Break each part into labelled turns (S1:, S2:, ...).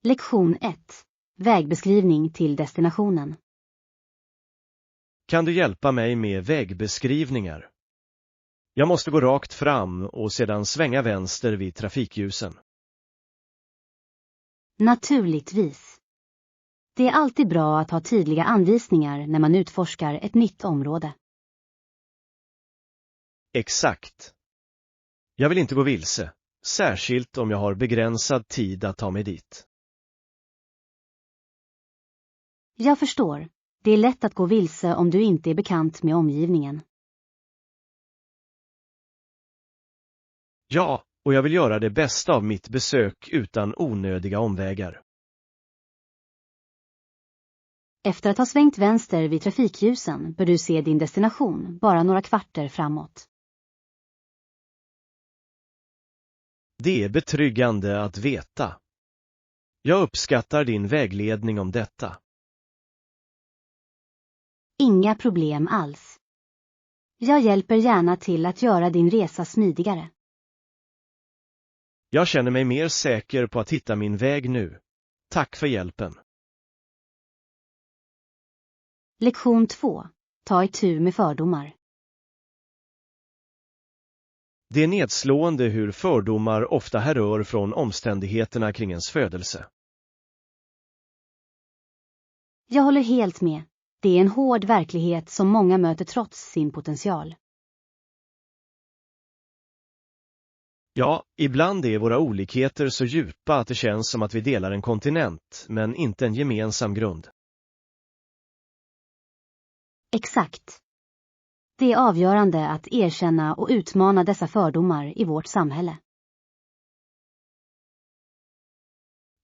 S1: Lektion 1. Vägbeskrivning till destinationen.
S2: Kan du hjälpa mig med vägbeskrivningar? Jag måste gå rakt fram och sedan svänga vänster vid trafikljusen.
S1: Naturligtvis. Det är alltid bra att ha tydliga anvisningar när man utforskar ett nytt område.
S2: Exakt. Jag vill inte gå vilse, särskilt om jag har begränsad tid att ta mig dit.
S1: Jag förstår. Det är lätt att gå vilse om du inte är bekant med omgivningen.
S2: Ja, och jag vill göra det bästa av mitt besök utan onödiga omvägar.
S1: Efter att ha svängt vänster vid trafikljusen bör du se din destination bara några kvarter framåt.
S2: Det är betryggande att veta. Jag uppskattar din vägledning om detta.
S1: Inga problem alls. Jag hjälper gärna till att göra din resa smidigare.
S2: Jag känner mig mer säker på att hitta min väg nu. Tack för hjälpen.
S1: Lektion 2. Ta itu med fördomar.
S2: Det är nedslående hur fördomar ofta härrör från omständigheterna kring ens födelse.
S1: Jag håller helt med. Det är en hård verklighet som många möter trots sin potential.
S2: Ja, ibland är våra olikheter så djupa att det känns som att vi delar en kontinent, men inte en gemensam grund.
S1: Exakt. Det är avgörande att erkänna och utmana dessa fördomar i vårt samhälle.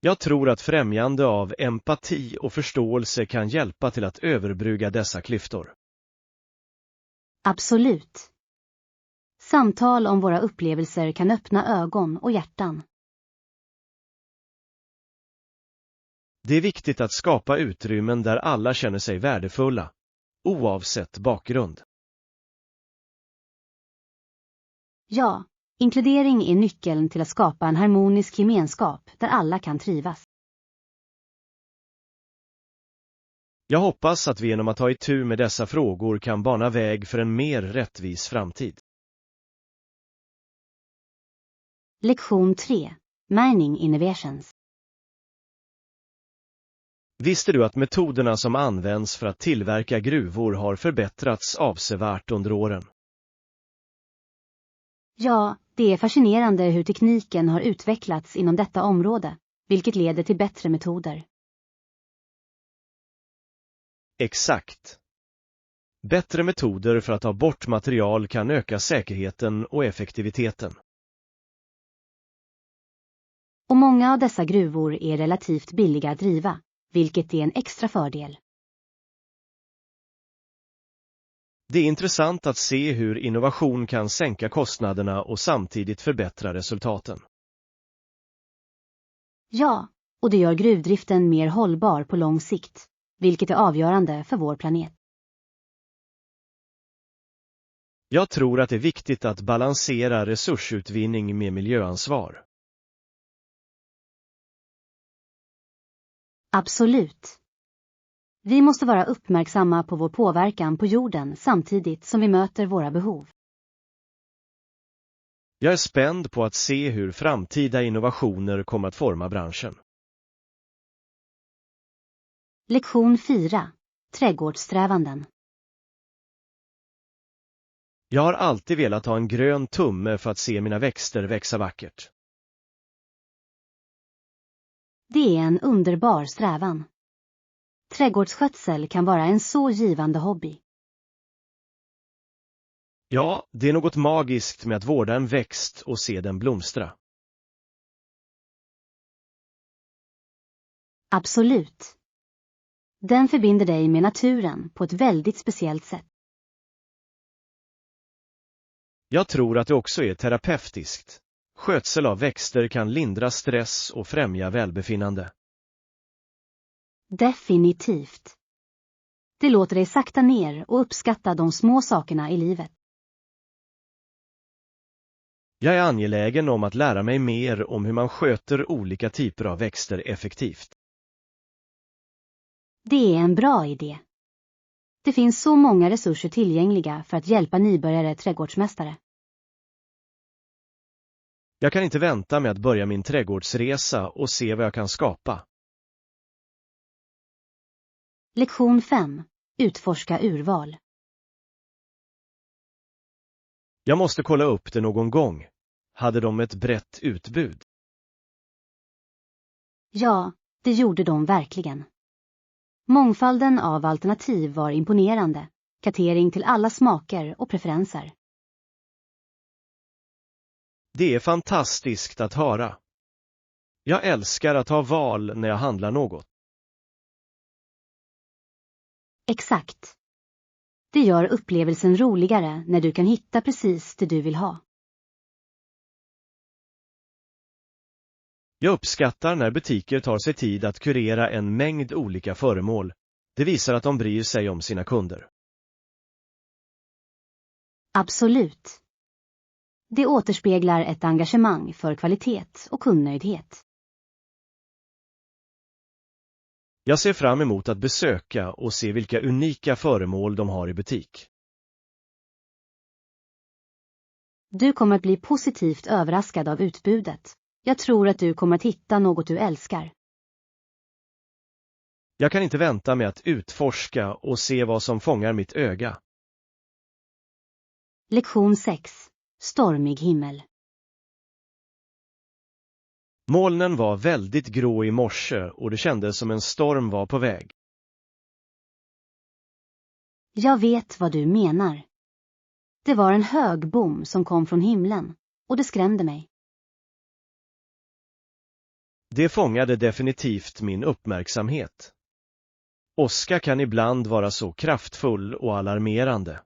S2: Jag tror att främjande av empati och förståelse kan hjälpa till att överbrygga dessa klyftor.
S1: Absolut. Samtal om våra upplevelser kan öppna ögon och hjärtan.
S2: Det är viktigt att skapa utrymmen där alla känner sig värdefulla, oavsett bakgrund.
S1: Ja, inkludering är nyckeln till att skapa en harmonisk gemenskap där alla kan trivas.
S2: Jag hoppas att vi genom att ta itu med dessa frågor kan bana väg för en mer rättvis framtid.
S1: Lektion 3. Mining Innovations.
S2: Visste du att metoderna som används för att tillverka gruvor har förbättrats avsevärt under åren?
S1: Ja, det är fascinerande hur tekniken har utvecklats inom detta område, vilket leder till bättre metoder.
S2: Exakt. Bättre metoder för att ta bort material kan öka säkerheten och effektiviteten.
S1: Och många av dessa gruvor är relativt billiga att driva, vilket är en extra fördel.
S2: Det är intressant att se hur innovation kan sänka kostnaderna och samtidigt förbättra resultaten.
S1: Ja, och det gör gruvdriften mer hållbar på lång sikt, vilket är avgörande för vår planet.
S2: Jag tror att det är viktigt att balansera resursutvinning med miljöansvar.
S1: Absolut. Vi måste vara uppmärksamma på vår påverkan på jorden samtidigt som vi möter våra behov.
S2: Jag är spänd på att se hur framtida innovationer kommer att forma branschen.
S1: Lektion 4. Trädgårdssträvanden.
S2: Jag har alltid velat ha en grön tumme för att se mina växter växa vackert.
S1: Det är en underbar strävan. Trädgårdsskötsel kan vara en så givande hobby.
S2: Ja, det är något magiskt med att vårda en växt och se den blomstra.
S1: Absolut. Den förbinder dig med naturen på ett väldigt speciellt sätt.
S2: Jag tror att det också är terapeutiskt. Skötsel av växter kan lindra stress och främja välbefinnande.
S1: Definitivt. Det låter dig sakta ner och uppskatta de små sakerna i livet.
S2: Jag är angelägen om att lära mig mer om hur man sköter olika typer av växter effektivt.
S1: Det är en bra idé. Det finns så många resurser tillgängliga för att hjälpa nybörjare trädgårdsmästare.
S2: Jag kan inte vänta med att börja min trädgårdsresa och se vad jag kan skapa.
S1: Lektion 5. Utforska urval.
S2: Jag måste kolla upp det någon gång. Hade de ett brett utbud?
S1: Ja, det gjorde de verkligen. Mångfalden av alternativ var imponerande. Catering till alla smaker och preferenser.
S2: Det är fantastiskt att höra. Jag älskar att ha val när jag handlar något.
S1: Exakt. Det gör upplevelsen roligare när du kan hitta precis det du vill ha.
S2: Jag uppskattar när butiker tar sig tid att kurera en mängd olika föremål. Det visar att de bryr sig om sina kunder.
S1: Absolut. Det återspeglar ett engagemang för kvalitet och kundnöjdhet.
S2: Jag ser fram emot att besöka och se vilka unika föremål de har i butik.
S1: Du kommer att bli positivt överraskad av utbudet. Jag tror att du kommer att hitta något du älskar.
S2: Jag kan inte vänta med att utforska och se vad som fångar mitt öga.
S1: Lektion 6. Stormig himmel.
S2: Molnen var väldigt grå i morse och det kändes som en storm var på väg.
S1: Jag vet vad du menar. Det var en hög bom som kom från himlen och det skrämde mig.
S2: Det fångade definitivt min uppmärksamhet. Åska kan ibland vara så kraftfull och alarmerande.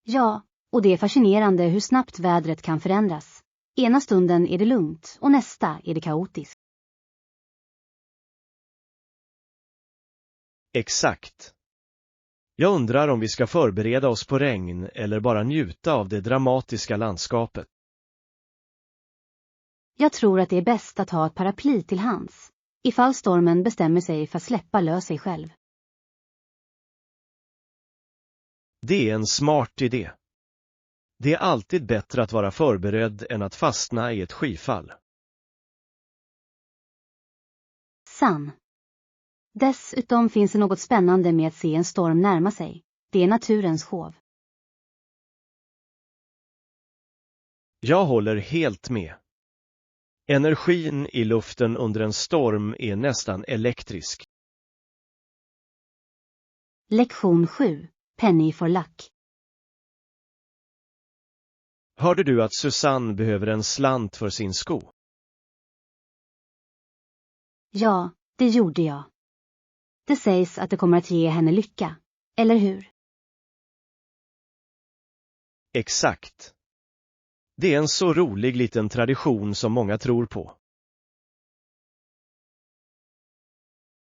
S1: Ja, och det är fascinerande hur snabbt vädret kan förändras. Ena stunden är det lugnt och nästa är det kaotiskt.
S2: Exakt. Jag undrar om vi ska förbereda oss på regn eller bara njuta av det dramatiska landskapet.
S1: Jag tror att det är bäst att ha ett paraply till hands, ifall stormen bestämmer sig för att släppa lös sig själv.
S2: Det är en smart idé. Det är alltid bättre att vara förberedd än att fastna i ett skyfall.
S1: Sann. Dessutom finns det något spännande med att se en storm närma sig. Det är naturens shov.
S2: Jag håller helt med. Energin i luften under en storm är nästan elektrisk.
S1: Lektion 7. Penny for luck.
S2: Hörde du att Susanne behöver en slant för sin sko?
S1: Ja, det gjorde jag. Det sägs att det kommer att ge henne lycka, eller hur?
S2: Exakt. Det är en så rolig liten tradition som många tror på.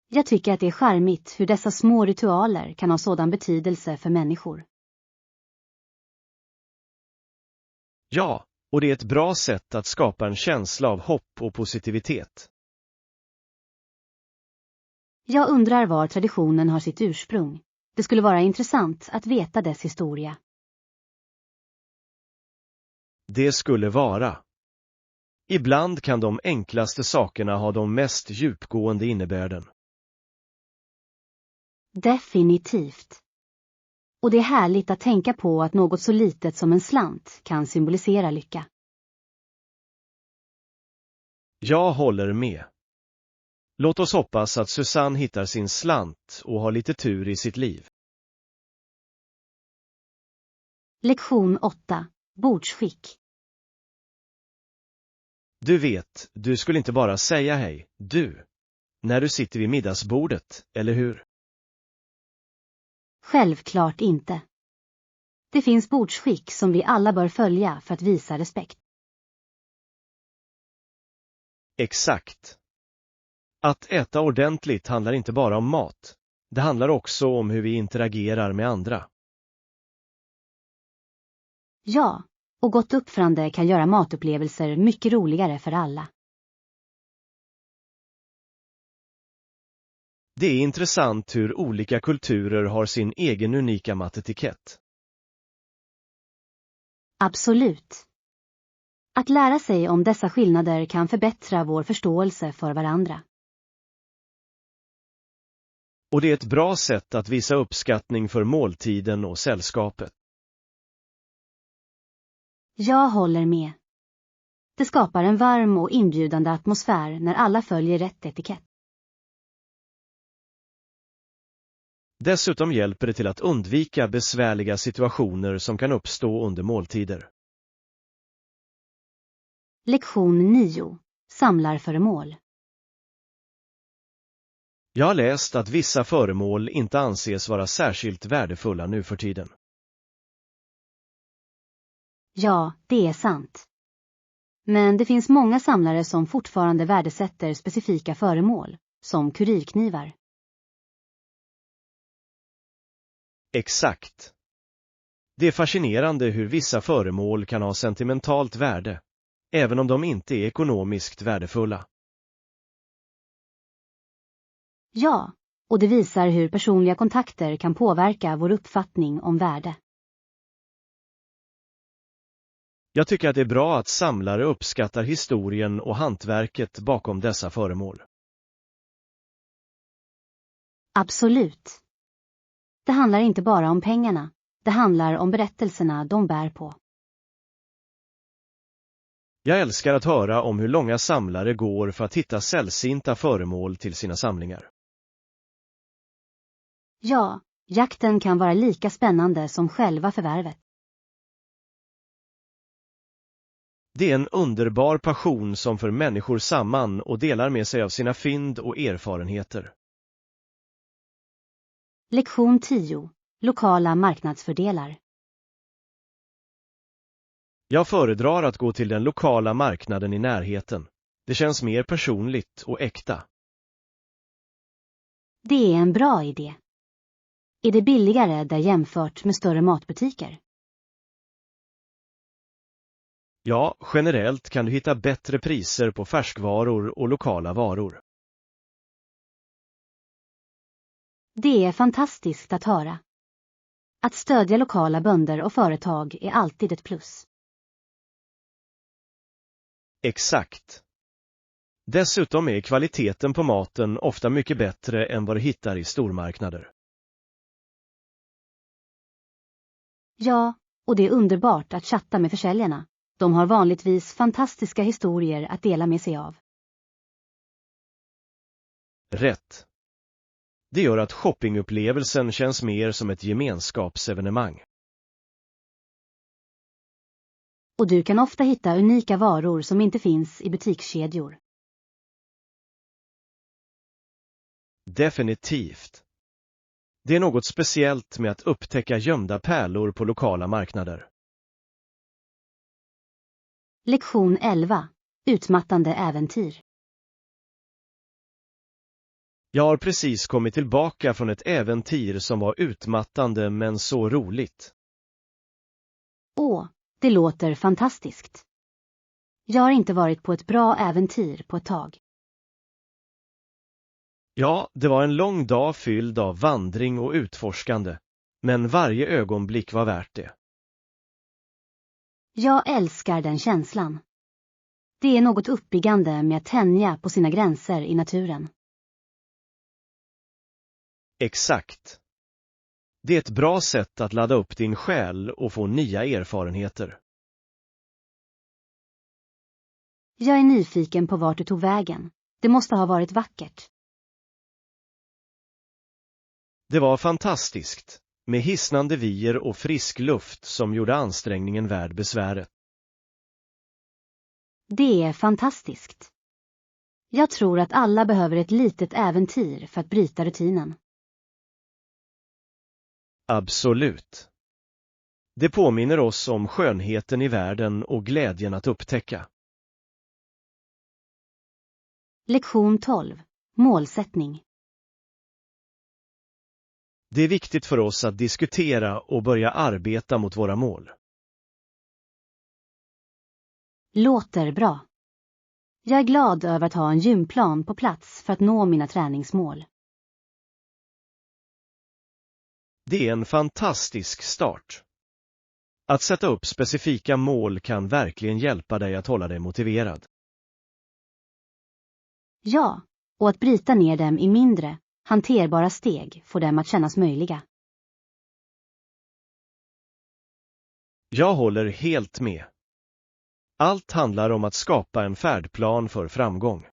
S1: Jag tycker att det är charmigt hur dessa små ritualer kan ha sådan betydelse för människor.
S2: Ja, och det är ett bra sätt att skapa en känsla av hopp och positivitet.
S1: Jag undrar var traditionen har sitt ursprung. Det skulle vara intressant att veta dess historia.
S2: Det skulle vara. Ibland kan de enklaste sakerna ha de mest djupgående innebörden.
S1: Definitivt. Och det är härligt att tänka på att något så litet som en slant kan symbolisera lycka.
S2: Jag håller med. Låt oss hoppas att Susanne hittar sin slant och har lite tur i sitt liv.
S1: Lektion 8. Bordsskick.
S2: Du vet, du skulle inte bara säga hej, du, när du sitter vid middagsbordet, eller hur?
S1: Självklart inte. Det finns bordsskick som vi alla bör följa för att visa respekt.
S2: Exakt. Att äta ordentligt handlar inte bara om mat. Det handlar också om hur vi interagerar med andra.
S1: Ja, Och gott uppförande kan göra matupplevelser mycket roligare för alla.
S2: Det är intressant hur olika kulturer har sin egen unika matetikett.
S1: Absolut. Att lära sig om dessa skillnader kan förbättra vår förståelse för varandra.
S2: Och det är ett bra sätt att visa uppskattning för måltiden och sällskapet.
S1: Jag håller med. Det skapar en varm och inbjudande atmosfär när alla följer rätt etikett.
S2: Dessutom hjälper det till att undvika besvärliga situationer som kan uppstå under måltider.
S1: Lektion 9. Samlarföremål.
S2: Jag har läst att vissa föremål inte anses vara särskilt värdefulla nu för tiden.
S1: Ja, det är sant. Men det finns många samlare som fortfarande värdesätter specifika föremål, som kurirknivar.
S2: Exakt. Det är fascinerande hur vissa föremål kan ha sentimentalt värde, även om de inte är ekonomiskt värdefulla.
S1: Ja, och det visar hur personliga kontakter kan påverka vår uppfattning om värde.
S2: Jag tycker att det är bra att samlare uppskattar historien och hantverket bakom dessa föremål.
S1: Absolut. Det handlar inte bara om pengarna, det handlar om berättelserna de bär på.
S2: Jag älskar att höra om hur långa samlare går för att hitta sällsynta föremål till sina samlingar.
S1: Ja, jakten kan vara lika spännande som själva förvärvet.
S2: Det är en underbar passion som för människor samman och delar med sig av sina fynd och erfarenheter.
S1: Lektion 10. Lokala marknadsfördelar.
S2: Jag föredrar att gå till den lokala marknaden i närheten. Det känns mer personligt och äkta.
S1: Det är en bra idé. Är det billigare där jämfört med större matbutiker?
S2: Ja, generellt kan du hitta bättre priser på färskvaror och lokala varor.
S1: Det är fantastiskt att höra. Att stödja lokala bönder och företag är alltid ett plus.
S2: Exakt. Dessutom är kvaliteten på maten ofta mycket bättre än vad du hittar i stormarknader.
S1: Ja, och det är underbart att chatta med försäljarna. De har vanligtvis fantastiska historier att dela med sig av.
S2: Rätt. Det gör att shoppingupplevelsen känns mer som ett gemenskapsevenemang.
S1: Och du kan ofta hitta unika varor som inte finns i butikskedjor.
S2: Definitivt. Det är något speciellt med att upptäcka gömda pärlor på lokala marknader.
S1: Lektion 11. Utmattande äventyr.
S2: Jag har precis kommit tillbaka från ett äventyr som var utmattande men så roligt.
S1: Åh, det låter fantastiskt. Jag har inte varit på ett bra äventyr på ett tag.
S2: Ja, det var en lång dag fylld av vandring och utforskande, men varje ögonblick var värt det.
S1: Jag älskar den känslan. Det är något uppiggande med att tänja på sina gränser i naturen.
S2: Exakt. Det är ett bra sätt att ladda upp din själ och få nya erfarenheter.
S1: Jag är nyfiken på vart du tog vägen. Det måste ha varit vackert.
S2: Det var fantastiskt, med hisnande vyer och frisk luft som gjorde ansträngningen värd besväret.
S1: Det är fantastiskt. Jag tror att alla behöver ett litet äventyr för att bryta rutinen.
S2: Absolut. Det påminner oss om skönheten i världen och glädjen att upptäcka.
S1: Lektion 12. Målsättning.
S2: Det är viktigt för oss att diskutera och börja arbeta mot våra mål.
S1: Låter bra. Jag är glad över att ha en gymplan på plats för att nå mina träningsmål.
S2: Det är en fantastisk start. Att sätta upp specifika mål kan verkligen hjälpa dig att hålla dig motiverad.
S1: Ja, och att bryta ner dem i mindre, hanterbara steg får dem att kännas möjliga.
S2: Jag håller helt med. Allt handlar om att skapa en färdplan för framgång.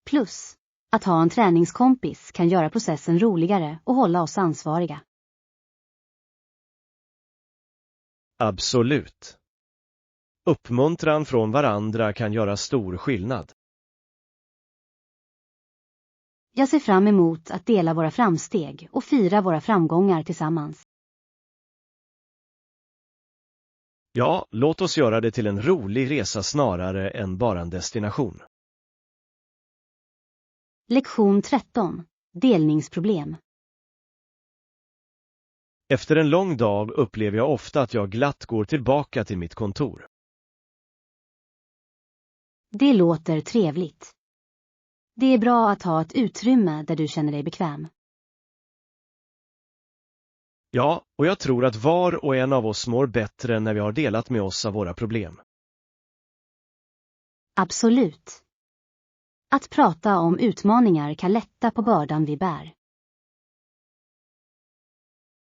S1: Plus, att ha en träningskompis kan göra processen roligare och hålla oss ansvariga.
S2: Absolut. Uppmuntran från varandra kan göra stor skillnad.
S1: Jag ser fram emot att dela våra framsteg och fira våra framgångar tillsammans.
S2: Ja, låt oss göra det till en rolig resa snarare än bara en destination.
S1: Lektion 13. Delningsproblem.
S2: Efter en lång dag upplever jag ofta att jag glatt går tillbaka till mitt kontor.
S1: Det låter trevligt. Det är bra att ha ett utrymme där du känner dig bekväm.
S2: Ja, och jag tror att var och en av oss mår bättre när vi har delat med oss av våra problem.
S1: Absolut. Att prata om utmaningar kan lätta på bördan vi bär.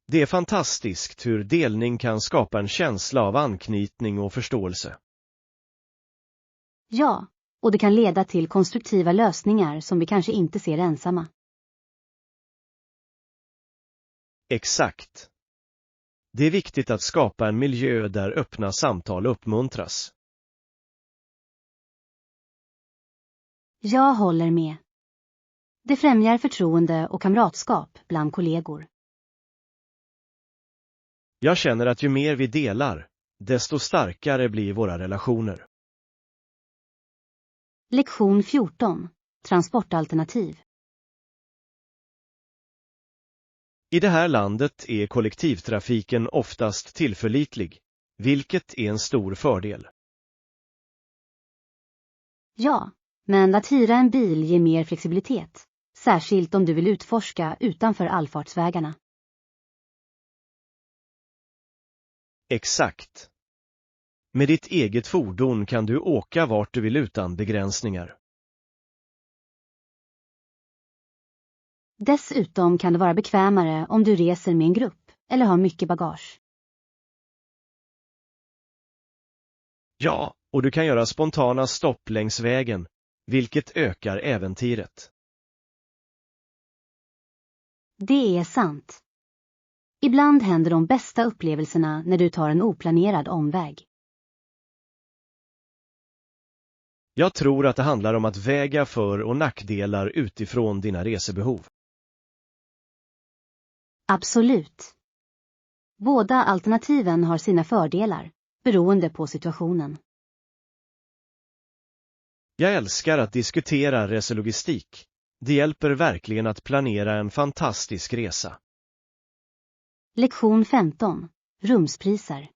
S2: Det är fantastiskt hur delning kan skapa en känsla av anknytning och förståelse.
S1: Ja, och det kan leda till konstruktiva lösningar som vi kanske inte ser ensamma.
S2: Exakt. Det är viktigt att skapa en miljö där öppna samtal uppmuntras.
S1: Jag håller med. Det främjar förtroende och kamratskap bland kollegor.
S2: Jag känner att ju mer vi delar, desto starkare blir våra relationer.
S1: Lektion 14. Transportalternativ.
S2: I det här landet är kollektivtrafiken oftast tillförlitlig, vilket är en stor fördel.
S1: Ja, men att hyra en bil ger mer flexibilitet, särskilt om du vill utforska utanför allfartsvägarna.
S2: Exakt. Med ditt eget fordon kan du åka vart du vill utan begränsningar.
S1: Dessutom kan det vara bekvämare om du reser med en grupp eller har mycket bagage.
S2: Ja, och du kan göra spontana stopp längs vägen, vilket ökar äventyret.
S1: Det är sant. Ibland händer de bästa upplevelserna när du tar en oplanerad omväg.
S2: Jag tror att det handlar om att väga för- och nackdelar utifrån dina resebehov.
S1: Absolut. Båda alternativen har sina fördelar, beroende på situationen.
S2: Jag älskar att diskutera reselogistik. Det hjälper verkligen att planera en fantastisk resa.
S1: Lektion 15. Rumspriser.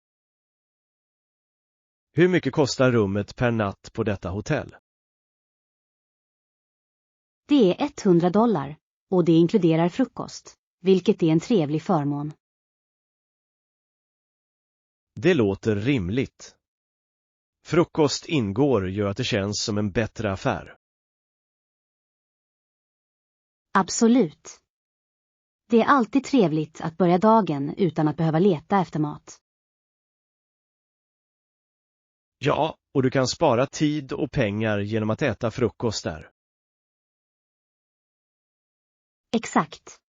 S2: Hur mycket kostar rummet per natt på detta hotell?
S1: Det är $100 och det inkluderar frukost, vilket är en trevlig förmån.
S2: Det låter rimligt. Frukost ingår gör att det känns som en bättre affär.
S1: Absolut. Det är alltid trevligt att börja dagen utan att behöva leta efter mat.
S2: Ja, och du kan spara tid och pengar genom att äta frukost där.
S1: Exakt.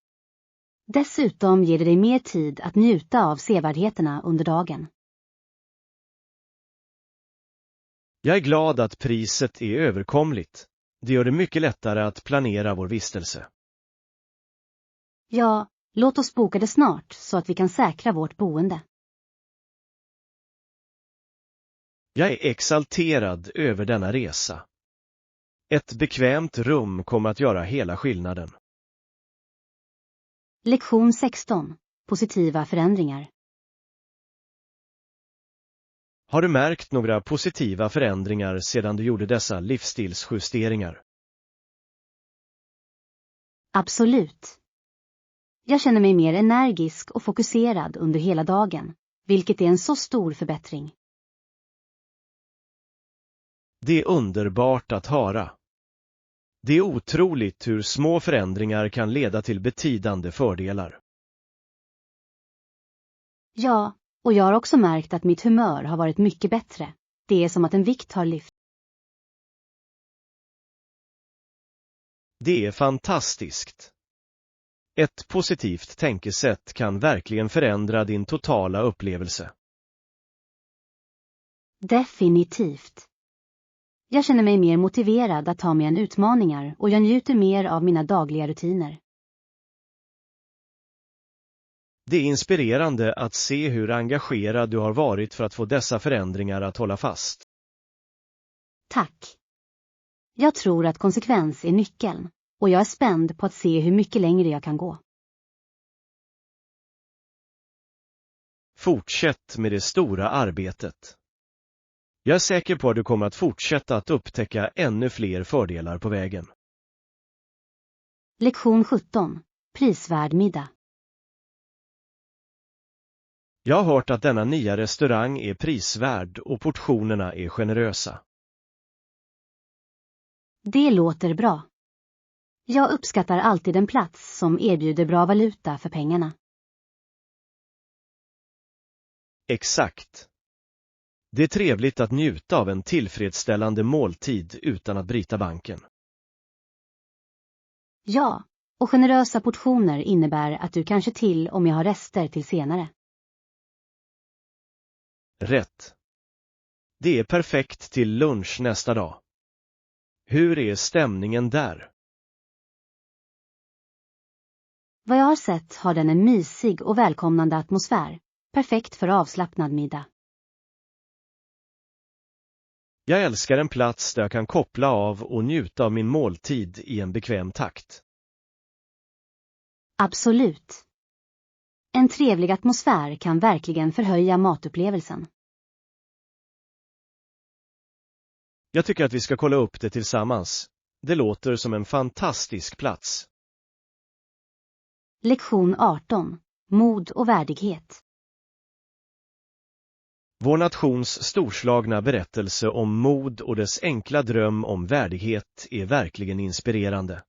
S1: Dessutom ger det dig mer tid att njuta av sevärdheterna under dagen.
S2: Jag är glad att priset är överkomligt. Det gör det mycket lättare att planera vår vistelse.
S1: Ja, låt oss boka det snart så att vi kan säkra vårt boende.
S2: Jag är exalterad över denna resa. Ett bekvämt rum kommer att göra hela skillnaden.
S1: Lektion 16. Positiva förändringar.
S2: Har du märkt några positiva förändringar sedan du gjorde dessa livsstilsjusteringar?
S1: Absolut. Jag känner mig mer energisk och fokuserad under hela dagen, vilket är en så stor förbättring.
S2: Det är underbart att höra. Det är otroligt hur små förändringar kan leda till betydande fördelar.
S1: Ja, och jag har också märkt att mitt humör har varit mycket bättre. Det är som att en vikt har lyft.
S2: Det är fantastiskt. Ett positivt tänkesätt kan verkligen förändra din totala upplevelse.
S1: Definitivt. Jag känner mig mer motiverad att ta mig an utmaningar och jag njuter mer av mina dagliga rutiner.
S2: Det är inspirerande att se hur engagerad du har varit för att få dessa förändringar att hålla fast.
S1: Tack. Jag tror att konsekvens är nyckeln och jag är spänd på att se hur mycket längre jag kan gå.
S2: Fortsätt med det stora arbetet. Jag är säker på att du kommer att fortsätta att upptäcka ännu fler fördelar på vägen.
S1: Lektion 17. Prisvärd middag.
S2: Jag har hört att denna nya restaurang är prisvärd och portionerna är generösa.
S1: Det låter bra. Jag uppskattar alltid en plats som erbjuder bra valuta för pengarna.
S2: Exakt. Det är trevligt att njuta av en tillfredsställande måltid utan att bryta banken.
S1: Ja, och generösa portioner innebär att du kanske till om jag har rester till senare.
S2: Rätt. Det är perfekt till lunch nästa dag. Hur är stämningen där?
S1: Vad jag har sett har den en mysig och välkomnande atmosfär. Perfekt för avslappnad middag.
S2: Jag älskar en plats där jag kan koppla av och njuta av min måltid i en bekväm takt.
S1: Absolut. En trevlig atmosfär kan verkligen förhöja matupplevelsen.
S2: Jag tycker att vi ska kolla upp det tillsammans. Det låter som en fantastisk plats.
S1: Lektion 18. Mod och värdighet.
S2: Vår nations storslagna berättelse om mod och dess enkla dröm om värdighet är verkligen inspirerande.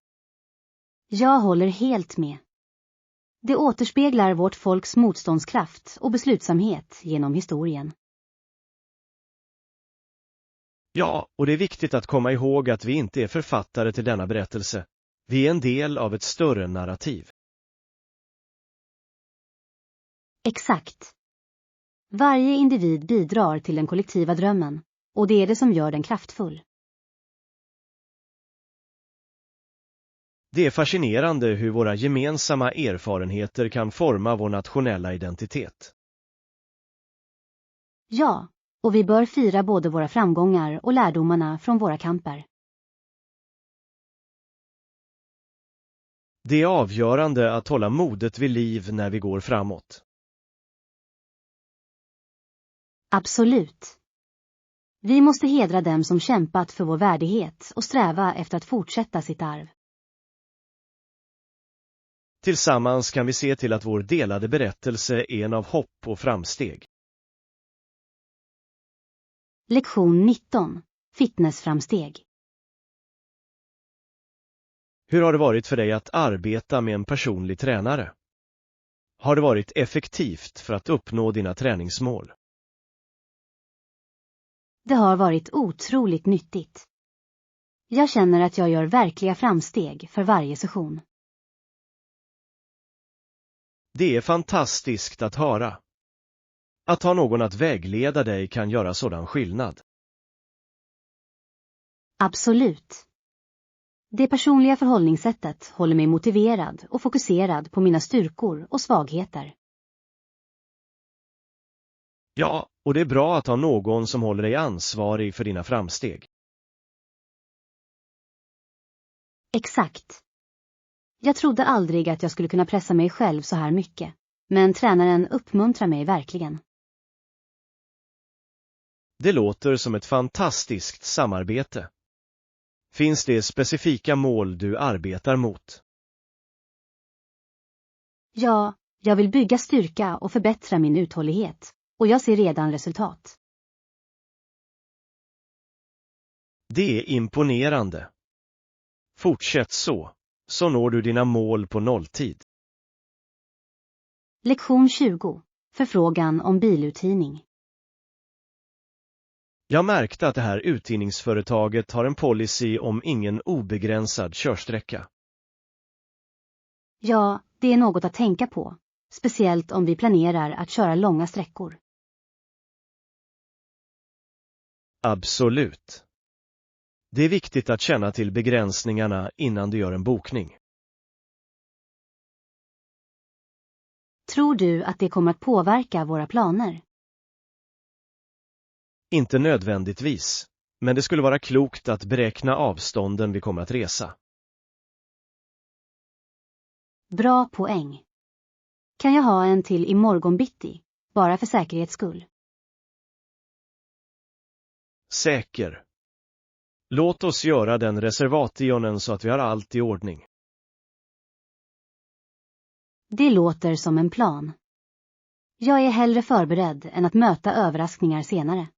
S1: Jag håller helt med. Det återspeglar vårt folks motståndskraft och beslutsamhet genom historien.
S2: Ja, och det är viktigt att komma ihåg att vi inte är författare till denna berättelse. Vi är en del av ett större narrativ.
S1: Exakt. Varje individ bidrar till den kollektiva drömmen, och det är det som gör den kraftfull.
S2: Det är fascinerande hur våra gemensamma erfarenheter kan forma vår nationella identitet.
S1: Ja, och vi bör fira både våra framgångar och lärdomarna från våra kamper.
S2: Det är avgörande att hålla modet vid liv när vi går framåt.
S1: Absolut. Vi måste hedra dem som kämpat för vår värdighet och sträva efter att fortsätta sitt arv.
S2: Tillsammans kan vi se till att vår delade berättelse är en av hopp och framsteg.
S1: Lektion 19. Fitnessframsteg.
S2: Hur har det varit för dig att arbeta med en personlig tränare? Har det varit effektivt för att uppnå dina träningsmål?
S1: Det har varit otroligt nyttigt. Jag känner att jag gör verkliga framsteg för varje session.
S2: Det är fantastiskt att höra. Att ha någon att vägleda dig kan göra sådan skillnad.
S1: Absolut. Det personliga förhållningssättet håller mig motiverad och fokuserad på mina styrkor och svagheter.
S2: Ja, och det är bra att ha någon som håller dig ansvarig för dina framsteg.
S1: Exakt. Jag trodde aldrig att jag skulle kunna pressa mig själv så här mycket, men tränaren uppmuntrar mig verkligen.
S2: Det låter som ett fantastiskt samarbete. Finns det specifika mål du arbetar mot?
S1: Ja, jag vill bygga styrka och förbättra min uthållighet, och jag ser redan resultat.
S2: Det är imponerande. Fortsätt så når du dina mål på nolltid.
S1: Lektion 20. Förfrågan om biluthyrning.
S2: Jag märkte att det här uthyrningsföretaget har en policy om ingen obegränsad körsträcka.
S1: Ja, det är något att tänka på, speciellt om vi planerar att köra långa sträckor.
S2: Absolut. Det är viktigt att känna till begränsningarna innan du gör en bokning.
S1: Tror du att det kommer att påverka våra planer?
S2: Inte nödvändigtvis, men det skulle vara klokt att beräkna avstånden vi kommer att resa.
S1: Bra poäng. Kan jag ha en till imorgon bitti, bara för säkerhets skull?
S2: Säker. Låt oss göra den reservationen så att vi har allt i ordning.
S1: Det låter som en plan. Jag är hellre förberedd än att möta överraskningar senare.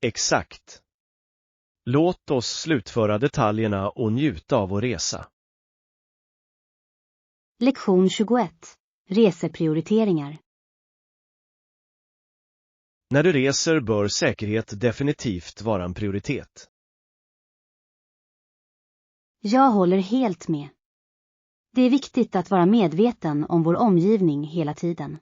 S2: Exakt. Låt oss slutföra detaljerna och njuta av vår resa.
S1: Lektion 21. Reseprioriteringar.
S2: När du reser bör säkerhet definitivt vara en prioritet.
S1: Jag håller helt med. Det är viktigt att vara medveten om vår omgivning hela tiden.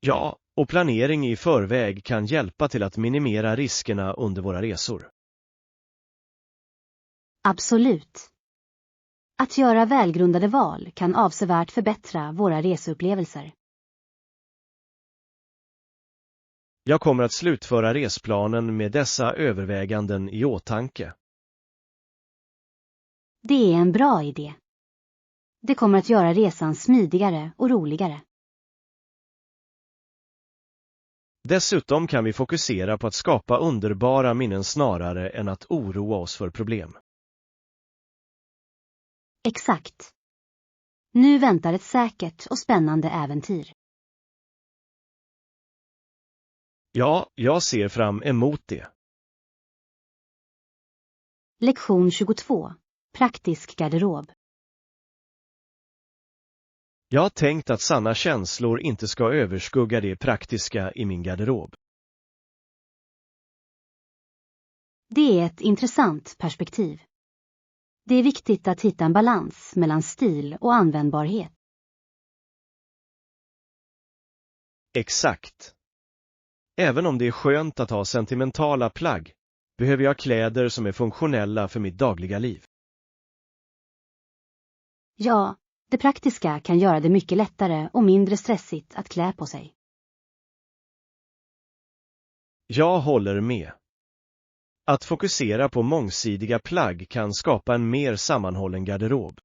S2: Ja, och planering i förväg kan hjälpa till att minimera riskerna under våra resor.
S1: Absolut. Att göra välgrundade val kan avsevärt förbättra våra reseupplevelser.
S2: Jag kommer att slutföra resplanen med dessa överväganden i åtanke.
S1: Det är en bra idé. Det kommer att göra resan smidigare och roligare.
S2: Dessutom kan vi fokusera på att skapa underbara minnen snarare än att oroa oss för problem.
S1: Exakt. Nu väntar ett säkert och spännande äventyr.
S2: Ja, jag ser fram emot det.
S1: Lektion 22. Praktisk garderob.
S2: Jag har tänkt att sanna känslor inte ska överskugga det praktiska i min garderob.
S1: Det är ett intressant perspektiv. Det är viktigt att hitta en balans mellan stil och användbarhet.
S2: Exakt. Även om det är skönt att ha sentimentala plagg, behöver jag kläder som är funktionella för mitt dagliga liv.
S1: Ja, det praktiska kan göra det mycket lättare och mindre stressigt att klä på sig.
S2: Jag håller med. Att fokusera på mångsidiga plagg kan skapa en mer sammanhållen garderob.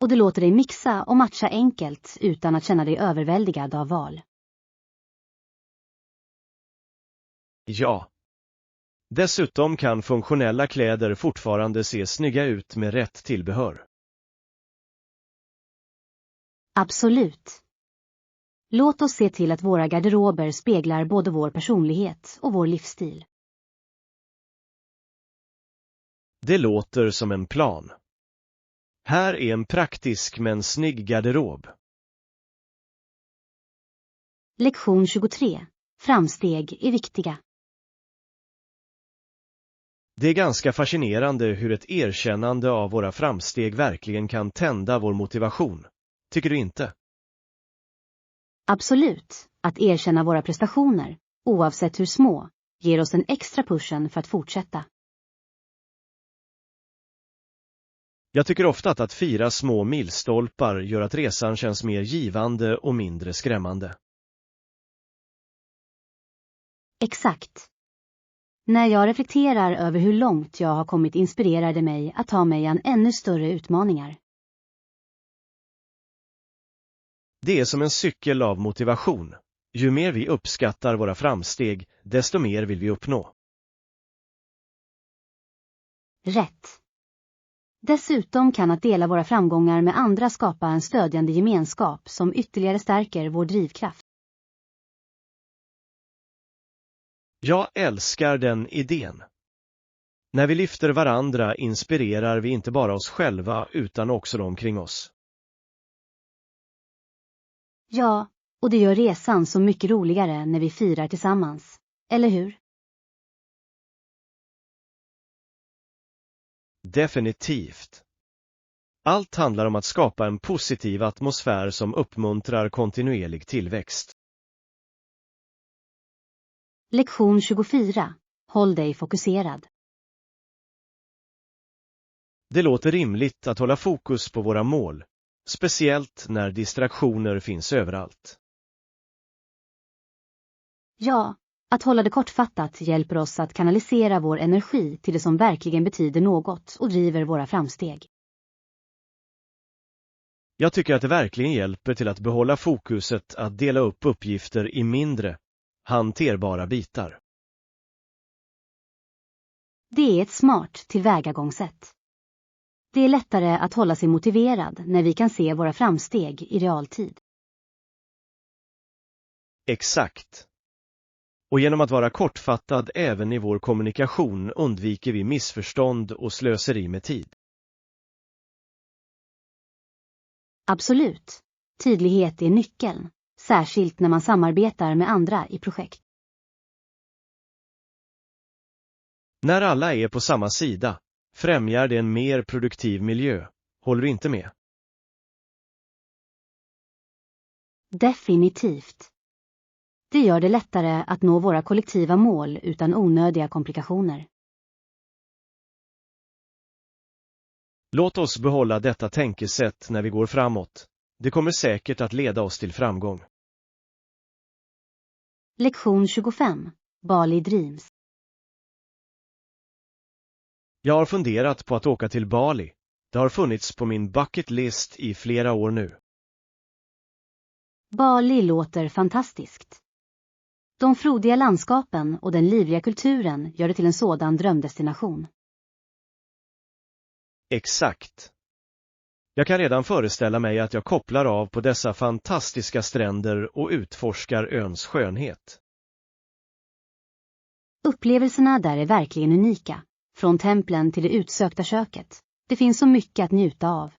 S1: Och det låter dig mixa och matcha enkelt utan att känna dig överväldigad av val.
S2: Ja. Dessutom kan funktionella kläder fortfarande se snygga ut med rätt tillbehör.
S1: Absolut. Låt oss se till att våra garderober speglar både vår personlighet och vår livsstil.
S2: Det låter som en plan. Här är en praktisk men snygg garderob.
S1: Lektion 23. Framsteg är viktiga.
S2: Det är ganska fascinerande hur ett erkännande av våra framsteg verkligen kan tända vår motivation. Tycker du inte?
S1: Absolut. Att erkänna våra prestationer, oavsett hur små, ger oss en extra pushen för att fortsätta.
S2: Jag tycker ofta att fira små milstolpar gör att resan känns mer givande och mindre skrämmande.
S1: Exakt. När jag reflekterar över hur långt jag har kommit inspirerar det mig att ta mig an ännu större utmaningar.
S2: Det är som en cykel av motivation. Ju mer vi uppskattar våra framsteg, desto mer vill vi uppnå.
S1: Rätt. Dessutom kan att dela våra framgångar med andra skapa en stödjande gemenskap som ytterligare stärker vår drivkraft.
S2: Jag älskar den idén. När vi lyfter varandra inspirerar vi inte bara oss själva utan också de kring oss.
S1: Ja, och det gör resan så mycket roligare när vi firar tillsammans. Eller hur?
S2: Definitivt. Allt handlar om att skapa en positiv atmosfär som uppmuntrar kontinuerlig tillväxt.
S1: Lektion 24. Håll dig fokuserad.
S2: Det låter rimligt att hålla fokus på våra mål, speciellt när distraktioner finns överallt.
S1: Ja, att hålla det kortfattat hjälper oss att kanalisera vår energi till det som verkligen betyder något och driver våra framsteg.
S2: Jag tycker att det verkligen hjälper till att behålla fokuset att dela upp uppgifter i mindre, hanterbara bitar.
S1: Det är ett smart tillvägagångssätt. Det är lättare att hålla sig motiverad när vi kan se våra framsteg i realtid.
S2: Exakt. Och genom att vara kortfattad även i vår kommunikation undviker vi missförstånd och slöseri med tid.
S1: Absolut. Tydlighet är nyckeln, särskilt när man samarbetar med andra i projekt.
S2: När alla är på samma sida främjar det en mer produktiv miljö. Håller du inte med?
S1: Definitivt. Det gör det lättare att nå våra kollektiva mål utan onödiga komplikationer.
S2: Låt oss behålla detta tänkesätt när vi går framåt. Det kommer säkert att leda oss till framgång.
S1: Lektion 25. Bali Dreams.
S2: Jag har funderat på att åka till Bali. Det har funnits på min bucket list i flera år nu.
S1: Bali låter fantastiskt. De frodiga landskapen och den livliga kulturen gör det till en sådan drömdestination.
S2: Exakt. Jag kan redan föreställa mig att jag kopplar av på dessa fantastiska stränder och utforskar öns skönhet.
S1: Upplevelserna där är verkligen unika. Från templen till det utsökta köket. Det finns så mycket att njuta av.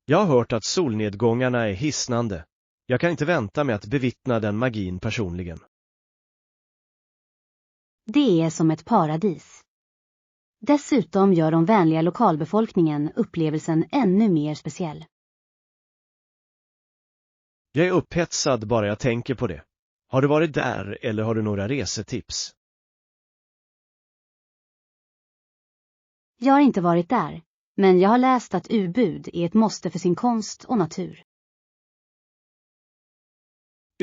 S2: Jag har hört att solnedgångarna är hisnande. Jag kan inte vänta med att bevittna den magin personligen.
S1: Det är som ett paradis. Dessutom gör de vänliga lokalbefolkningen upplevelsen ännu mer speciell.
S2: Jag är upphetsad bara jag tänker på det. Har du varit där eller har du några resetips?
S1: Jag har inte varit där, men jag har läst att Ubud är ett måste för sin konst och natur.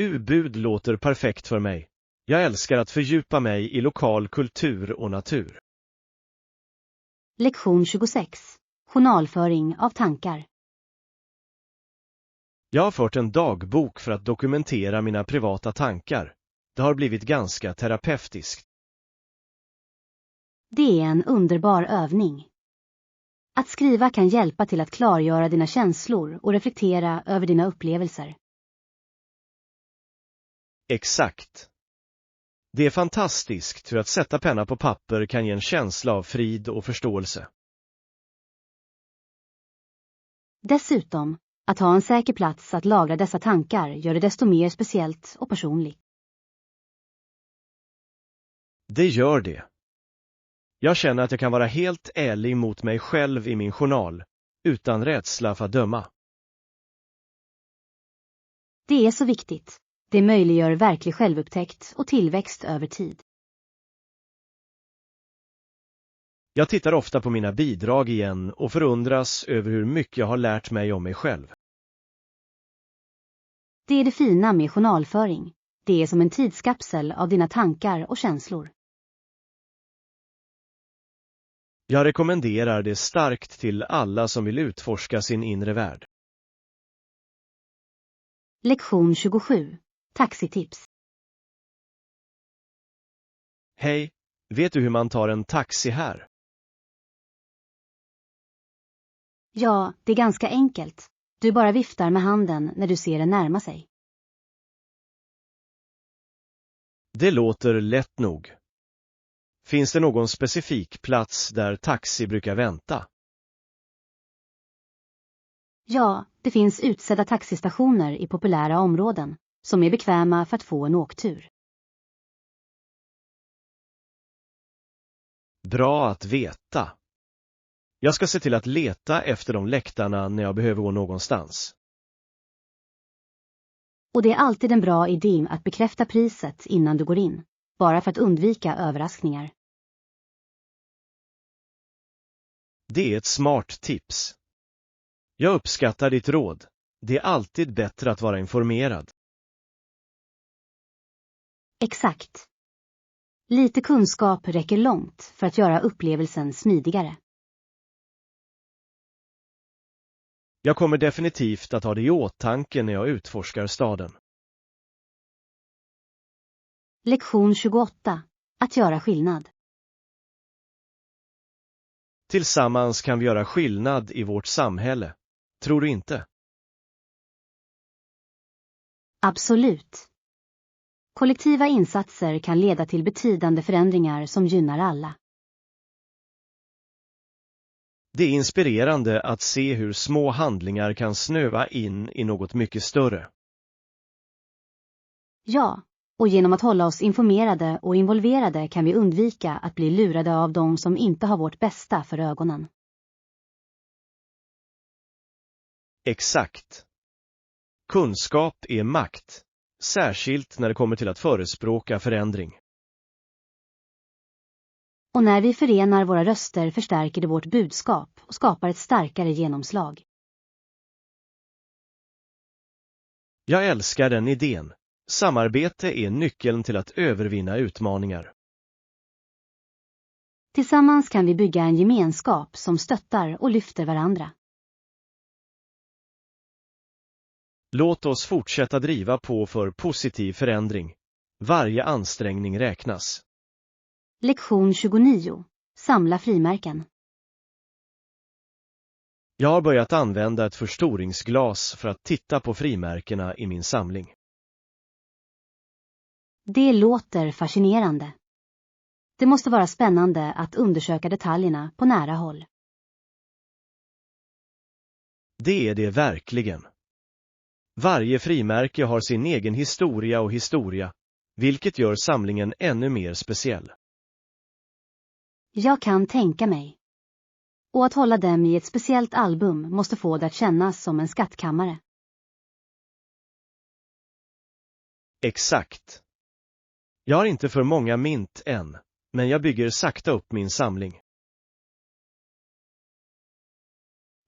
S2: Ubud låter perfekt för mig. Jag älskar att fördjupa mig i lokal kultur och natur.
S1: Lektion 26. Journalföring av tankar.
S2: Jag har fört en dagbok för att dokumentera mina privata tankar. Det har blivit ganska terapeutiskt.
S1: Det är en underbar övning. Att skriva kan hjälpa till att klargöra dina känslor och reflektera över dina upplevelser.
S2: Exakt. Det är fantastiskt hur att sätta penna på papper kan ge en känsla av frid och förståelse.
S1: Dessutom, att ha en säker plats att lagra dessa tankar gör det desto mer speciellt och personligt.
S2: Det gör det. Jag känner att jag kan vara helt ärlig mot mig själv i min journal, utan rädsla för att döma.
S1: Det är så viktigt. Det möjliggör verklig självupptäckt och tillväxt över tid.
S2: Jag tittar ofta på mina bidrag igen och förundras över hur mycket jag har lärt mig om mig själv.
S1: Det är det fina med journalföring. Det är som en tidskapsel av dina tankar och känslor.
S2: Jag rekommenderar det starkt till alla som vill utforska sin inre värld.
S1: Lektion 27. Taxitips.
S2: Hej, vet du hur man tar en taxi här?
S1: Ja, det är ganska enkelt. Du bara viftar med handen när du ser den närma sig.
S2: Det låter lätt nog. Finns det någon specifik plats där taxi brukar vänta?
S1: Ja, det finns utsedda taxistationer i populära områden som är bekväma för att få en åktur.
S2: Bra att veta. Jag ska se till att leta efter de läktarna när jag behöver gå någonstans.
S1: Och det är alltid en bra idé att bekräfta priset innan du går in, bara för att undvika överraskningar.
S2: Det är ett smart tips. Jag uppskattar ditt råd. Det är alltid bättre att vara informerad.
S1: Exakt. Lite kunskap räcker långt för att göra upplevelsen smidigare.
S2: Jag kommer definitivt att ha det i åtanke när jag utforskar staden.
S1: Lektion 28. Att göra skillnad.
S2: Tillsammans kan vi göra skillnad i vårt samhälle. Tror du inte?
S1: Absolut. Kollektiva insatser kan leda till betydande förändringar som gynnar alla.
S2: Det är inspirerande att se hur små handlingar kan snöva in i något mycket större.
S1: Ja, och genom att hålla oss informerade och involverade kan vi undvika att bli lurade av de som inte har vårt bästa för ögonen.
S2: Exakt. Kunskap är makt, särskilt när det kommer till att förespråka förändring.
S1: Och när vi förenar våra röster förstärker det vårt budskap och skapar ett starkare genomslag.
S2: Jag älskar den idén. Samarbete är nyckeln till att övervinna utmaningar.
S1: Tillsammans kan vi bygga en gemenskap som stöttar och lyfter varandra.
S2: Låt oss fortsätta driva på för positiv förändring. Varje ansträngning räknas.
S1: Lektion 29. Samla frimärken.
S2: Jag har börjat använda ett förstoringsglas för att titta på frimärkena i min samling.
S1: Det låter fascinerande. Det måste vara spännande att undersöka detaljerna på nära håll.
S2: Det är det verkligen. Varje frimärke har sin egen historia, vilket gör samlingen ännu mer speciell.
S1: Jag kan tänka mig. Och att hålla dem i ett speciellt album måste få det att kännas som en skattkammare.
S2: Exakt. Jag har inte för många mynt än, men jag bygger sakta upp min samling.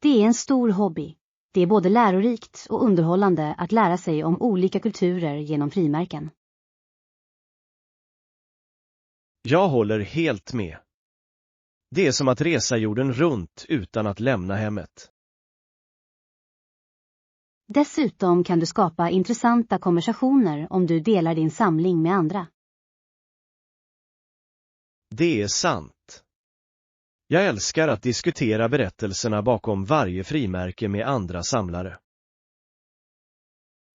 S1: Det är en stor hobby. Det är både lärorikt och underhållande att lära sig om olika kulturer genom frimärken.
S2: Jag håller helt med. Det är som att resa jorden runt utan att lämna hemmet.
S1: Dessutom kan du skapa intressanta konversationer om du delar din samling med andra.
S2: Det är sant. Jag älskar att diskutera berättelserna bakom varje frimärke med andra samlare.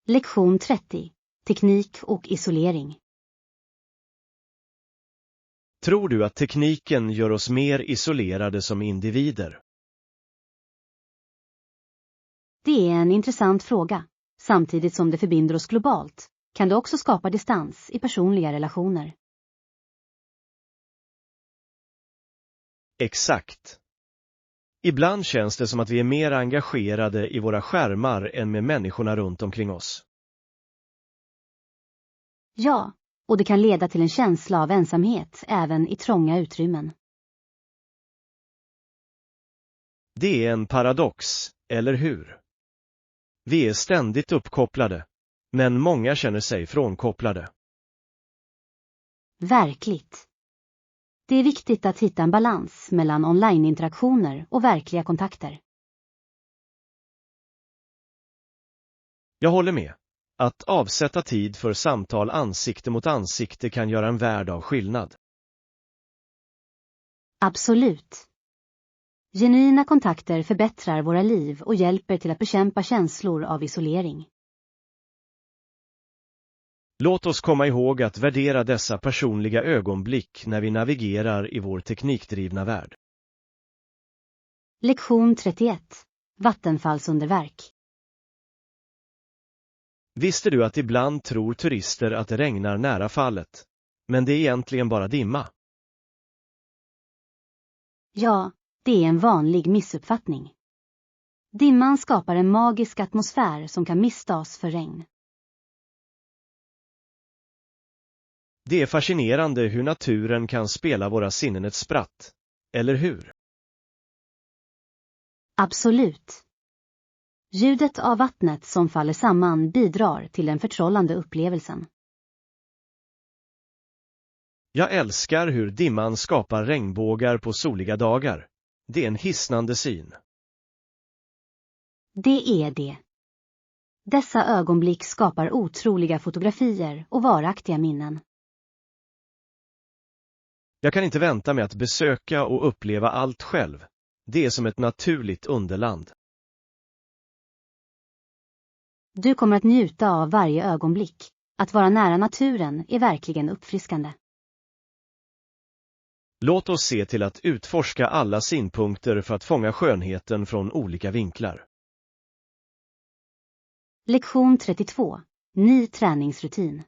S1: Lektion 30. Teknik och isolering.
S2: Tror du att tekniken gör oss mer isolerade som individer?
S1: Det är en intressant fråga. Samtidigt som det förbinder oss globalt kan det också skapa distans i personliga relationer.
S2: Exakt. Ibland känns det som att vi är mer engagerade i våra skärmar än med människorna runt omkring oss.
S1: Ja, och det kan leda till en känsla av ensamhet även i trånga utrymmen.
S2: Det är en paradox, eller hur? Vi är ständigt uppkopplade, men många känner sig frånkopplade.
S1: Verkligt. Det är viktigt att hitta en balans mellan onlineinteraktioner och verkliga kontakter.
S2: Jag håller med. Att avsätta tid för samtal ansikte mot ansikte kan göra en värld av skillnad.
S1: Absolut. Genuina kontakter förbättrar våra liv och hjälper till att bekämpa känslor av isolering.
S2: Låt oss komma ihåg att värdera dessa personliga ögonblick när vi navigerar i vår teknikdrivna värld.
S1: Lektion 31. Vattenfallsunderverk.
S2: Visste du att ibland tror turister att det regnar nära fallet, men det är egentligen bara dimma?
S1: Ja, det är en vanlig missuppfattning. Dimman skapar en magisk atmosfär som kan misstas för regn.
S2: Det är fascinerande hur naturen kan spela våra sinnen ett spratt, eller hur?
S1: Absolut. Ljudet av vattnet som faller samman bidrar till den förtrollande upplevelsen.
S2: Jag älskar hur dimman skapar regnbågar på soliga dagar. Det är en hisnande syn.
S1: Det är det. Dessa ögonblick skapar otroliga fotografier och varaktiga minnen.
S2: Jag kan inte vänta med att besöka och uppleva allt själv. Det är som ett naturligt underland.
S1: Du kommer att njuta av varje ögonblick. Att vara nära naturen är verkligen uppfriskande.
S2: Låt oss se till att utforska alla synpunkter för att fånga skönheten från olika vinklar.
S1: Lektion 32. Ny träningsrutin.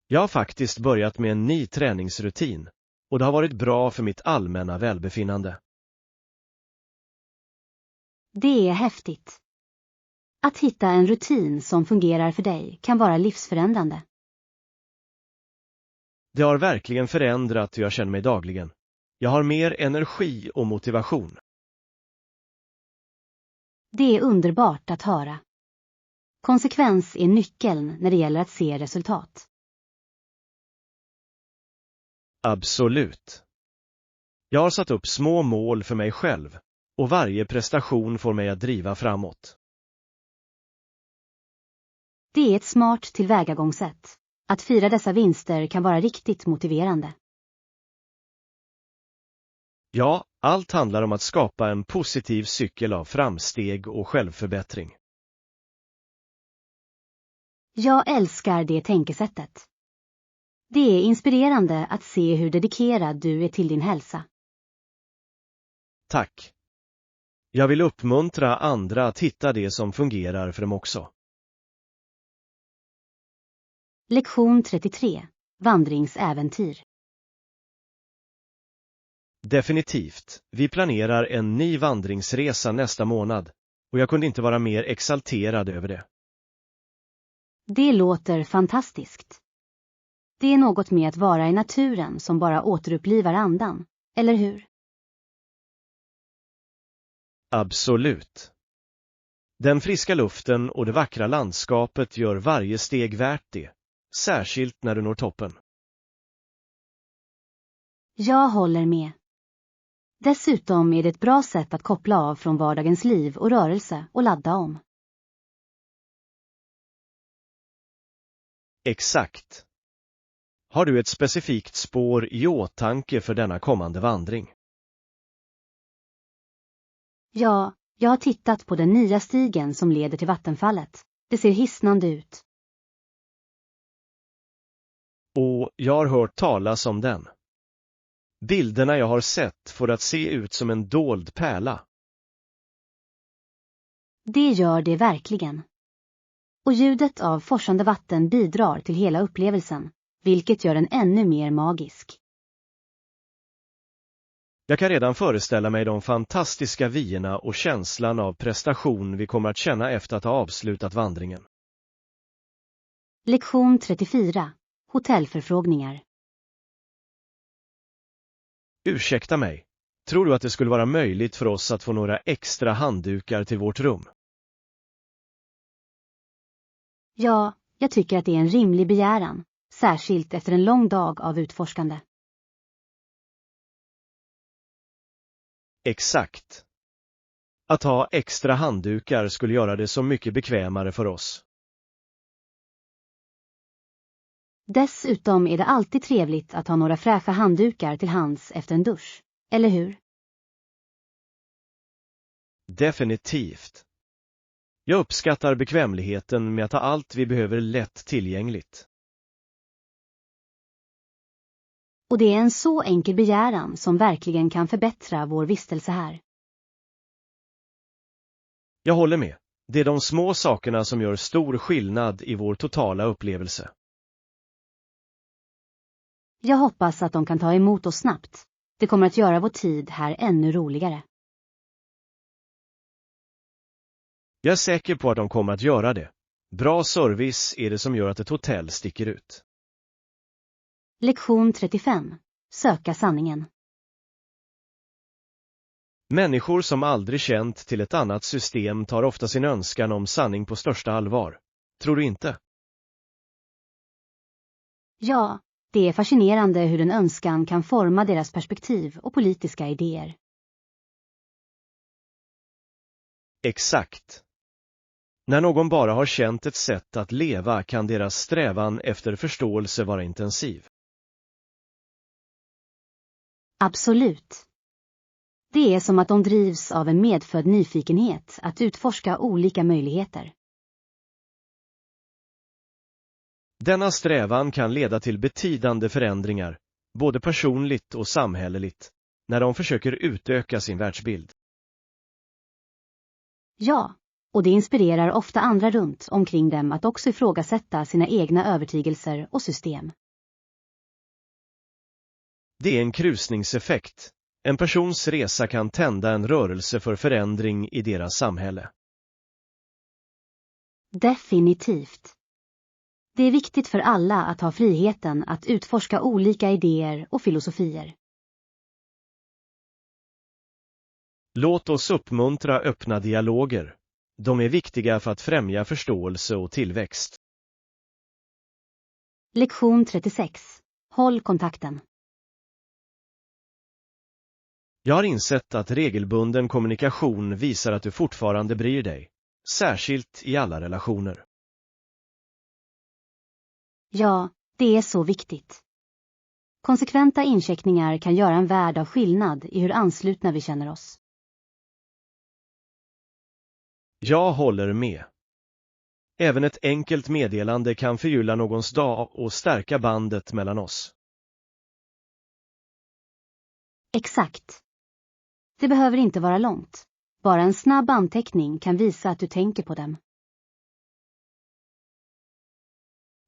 S2: Jag har faktiskt börjat med en ny träningsrutin och det har varit bra för mitt allmänna välbefinnande.
S1: Det är häftigt. Att hitta en rutin som fungerar för dig kan vara livsförändrande.
S2: Det har verkligen förändrat hur jag känner mig dagligen. Jag har mer energi och motivation.
S1: Det är underbart att höra. Konsekvens är nyckeln när det gäller att se resultat.
S2: Absolut. Jag har satt upp små mål för mig själv och varje prestation får mig att driva framåt.
S1: Det är ett smart tillvägagångssätt. Att fira dessa vinster kan vara riktigt motiverande.
S2: Ja, allt handlar om att skapa en positiv cykel av framsteg och självförbättring.
S1: Jag älskar det tänkesättet. Det är inspirerande att se hur dedikerad du är till din hälsa.
S2: Tack. Jag vill uppmuntra andra att hitta det som fungerar för dem också.
S1: Lektion 33. Vandringsäventyr.
S2: Definitivt. Vi planerar en ny vandringsresa nästa månad och jag kunde inte vara mer exalterad över det.
S1: Det låter fantastiskt. Det är något med att vara i naturen som bara återupplivar andan, eller hur?
S2: Absolut. Den friska luften och det vackra landskapet gör varje steg värt det, särskilt när du når toppen.
S1: Jag håller med. Dessutom är det ett bra sätt att koppla av från vardagens liv och rörelse och ladda om.
S2: Exakt. Har du ett specifikt spår i åtanke för denna kommande vandring?
S1: Ja, jag har tittat på den nya stigen som leder till vattenfallet. Det ser hisnande ut.
S2: Och jag har hört talas om den. Bilderna jag har sett får att se ut som en dold pärla.
S1: Det gör det verkligen. Och ljudet av forsande vatten bidrar till hela upplevelsen, vilket gör den ännu mer magisk.
S2: Jag kan redan föreställa mig de fantastiska vyerna och känslan av prestation vi kommer att känna efter att ha avslutat vandringen.
S1: Lektion 34. Hotellförfrågningar.
S2: Ursäkta mig, tror du att det skulle vara möjligt för oss att få några extra handdukar till vårt rum?
S1: Ja, jag tycker att det är en rimlig begäran, särskilt efter en lång dag av utforskande.
S2: Exakt. Att ha extra handdukar skulle göra det så mycket bekvämare för oss.
S1: Dessutom är det alltid trevligt att ha några fräscha handdukar till hands efter en dusch, eller hur?
S2: Definitivt. Jag uppskattar bekvämligheten med att ha allt vi behöver lätt tillgängligt.
S1: Och det är en så enkel begäran som verkligen kan förbättra vår vistelse här.
S2: Jag håller med. Det är de små sakerna som gör stor skillnad i vår totala upplevelse.
S1: Jag hoppas att de kan ta emot oss snabbt. Det kommer att göra vår tid här ännu roligare.
S2: Jag är säker på att de kommer att göra det. Bra service är det som gör att ett hotell sticker ut.
S1: Lektion 35. Söka sanningen.
S2: Människor som aldrig känt till ett annat system tar ofta sin önskan om sanning på största allvar. Tror du inte?
S1: Ja, det är fascinerande hur en önskan kan forma deras perspektiv och politiska idéer.
S2: Exakt. När någon bara har känt ett sätt att leva kan deras strävan efter förståelse vara intensiv.
S1: Absolut. Det är som att de drivs av en medfödd nyfikenhet att utforska olika möjligheter.
S2: Denna strävan kan leda till betydande förändringar, både personligt och samhälleligt, när de försöker utöka sin världsbild.
S1: Ja, och det inspirerar ofta andra runt omkring dem att också ifrågasätta sina egna övertygelser och system.
S2: Det är en krusningseffekt. En persons resa kan tända en rörelse för förändring i deras samhälle.
S1: Definitivt. Det är viktigt för alla att ha friheten att utforska olika idéer och filosofier.
S2: Låt oss uppmuntra öppna dialoger. De är viktiga för att främja förståelse och tillväxt.
S1: Lektion 36. Håll kontakten.
S2: Jag har insett att regelbunden kommunikation visar att du fortfarande bryr dig, särskilt i alla relationer.
S1: Ja, det är så viktigt. Konsekventa incheckningar kan göra en värld av skillnad i hur anslutna vi känner oss.
S2: Jag håller med. Även ett enkelt meddelande kan förgylla någons dag och stärka bandet mellan oss.
S1: Exakt. Det behöver inte vara långt. Bara en snabb anteckning kan visa att du tänker på dem.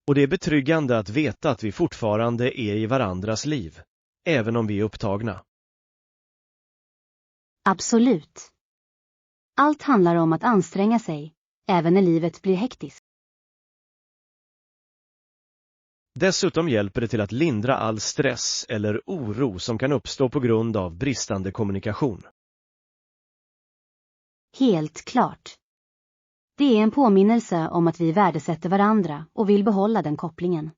S2: Och det är betryggande att veta att vi fortfarande är i varandras liv, även om vi är upptagna.
S1: Absolut. Allt handlar om att anstränga sig, även när livet blir hektiskt.
S2: Dessutom hjälper det till att lindra all stress eller oro som kan uppstå på grund av bristande kommunikation.
S1: Helt klart. Det är en påminnelse om att vi värdesätter varandra och vill behålla den kopplingen.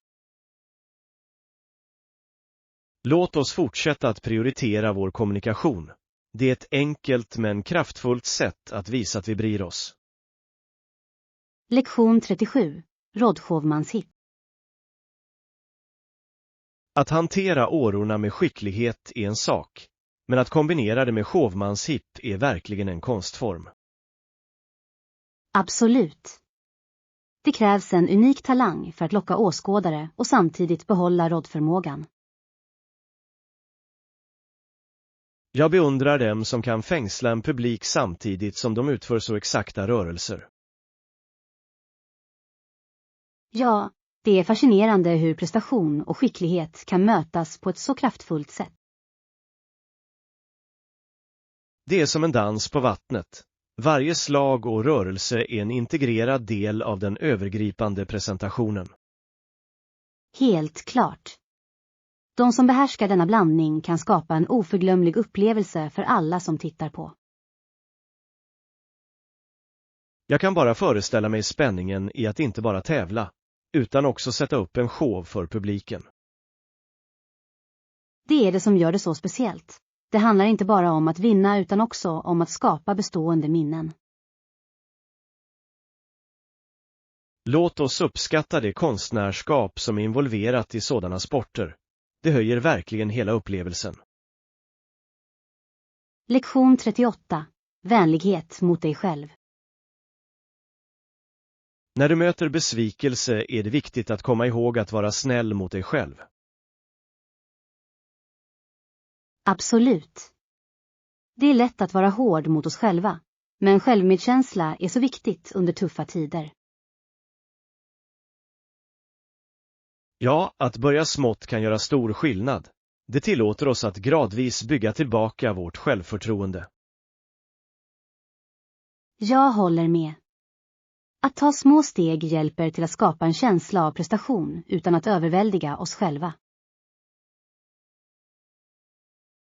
S2: Låt oss fortsätta att prioritera vår kommunikation. Det är ett enkelt men kraftfullt sätt att visa att vi bryr oss.
S1: Lektion 37. Rådskjovmanshipp.
S2: Att hantera årorna med skicklighet är en sak, men att kombinera det med sjovmanshipp är verkligen en konstform.
S1: Absolut. Det krävs en unik talang för att locka åskådare och samtidigt behålla rådförmågan.
S2: Jag beundrar dem som kan fängsla en publik samtidigt som de utför så exakta rörelser.
S1: Ja, det är fascinerande hur prestation och skicklighet kan mötas på ett så kraftfullt sätt.
S2: Det är som en dans på vattnet. Varje slag och rörelse är en integrerad del av den övergripande presentationen.
S1: Helt klart. De som behärskar denna blandning kan skapa en oförglömlig upplevelse för alla som tittar på.
S2: Jag kan bara föreställa mig spänningen i att inte bara tävla, utan också sätta upp en show för publiken.
S1: Det är det som gör det så speciellt. Det handlar inte bara om att vinna utan också om att skapa bestående minnen.
S2: Låt oss uppskatta det konstnärskap som är involverat i sådana sporter. Det höjer verkligen hela upplevelsen.
S1: Lektion 38. Vänlighet mot dig själv.
S2: När du möter besvikelse är det viktigt att komma ihåg att vara snäll mot dig själv.
S1: Absolut. Det är lätt att vara hård mot oss själva, men självmedkänsla är så viktigt under tuffa tider.
S2: Ja, att börja smått kan göra stor skillnad. Det tillåter oss att gradvis bygga tillbaka vårt självförtroende.
S1: Jag håller med. Att ta små steg hjälper till att skapa en känsla av prestation utan att överväldiga oss själva.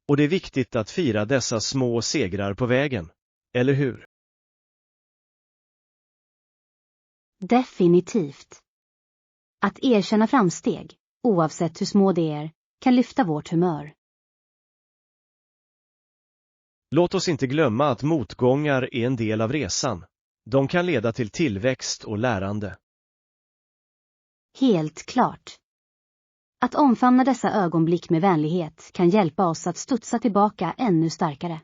S2: Och det är viktigt att fira dessa små segrar på vägen, eller hur?
S1: Definitivt. Att erkänna framsteg, oavsett hur små det är, kan lyfta vårt humör.
S2: Låt oss inte glömma att motgångar är en del av resan. De kan leda till tillväxt och lärande.
S1: Helt klart. Att omfamna dessa ögonblick med vänlighet kan hjälpa oss att studsa tillbaka ännu starkare.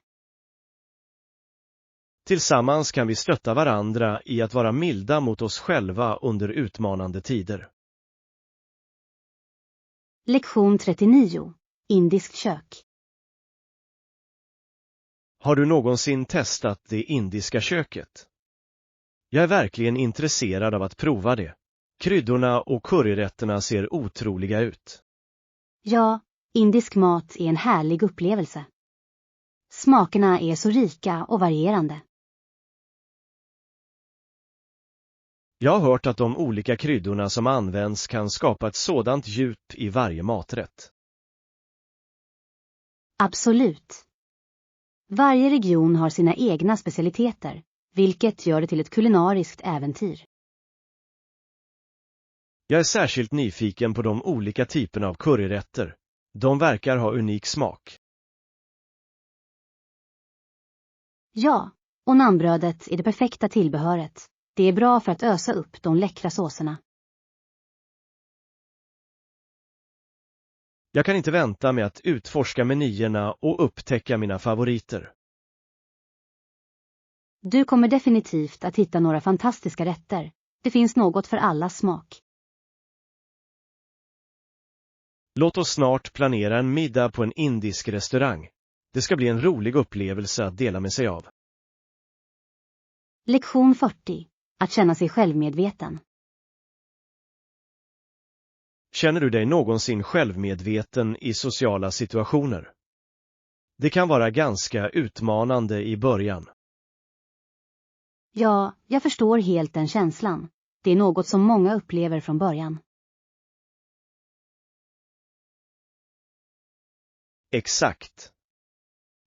S2: Tillsammans kan vi stötta varandra i att vara milda mot oss själva under utmanande tider.
S1: Lektion 39. Indiskt kök.
S2: Har du någonsin testat det indiska köket? Jag är verkligen intresserad av att prova det. Kryddorna och curryrätterna ser otroliga ut.
S1: Ja, indisk mat är en härlig upplevelse. Smakerna är så rika och varierande.
S2: Jag har hört att de olika kryddorna som används kan skapa ett sådant djup i varje maträtt.
S1: Absolut. Varje region har sina egna specialiteter, vilket gör det till ett kulinariskt äventyr.
S2: Jag är särskilt nyfiken på de olika typerna av curryrätter. De verkar ha unik smak.
S1: Ja, och naanbrödet är det perfekta tillbehöret. Det är bra för att ösa upp de läckra såserna.
S2: Jag kan inte vänta med att utforska menyerna och upptäcka mina favoriter.
S1: Du kommer definitivt att hitta några fantastiska rätter. Det finns något för alla smak.
S2: Låt oss snart planera en middag på en indisk restaurang. Det ska bli en rolig upplevelse att dela med sig av.
S1: Lektion 40. Att känna sig självmedveten.
S2: Känner du dig någonsin självmedveten i sociala situationer? Det kan vara ganska utmanande i början.
S1: Ja, jag förstår helt den känslan. Det är något som många upplever från början.
S2: Exakt.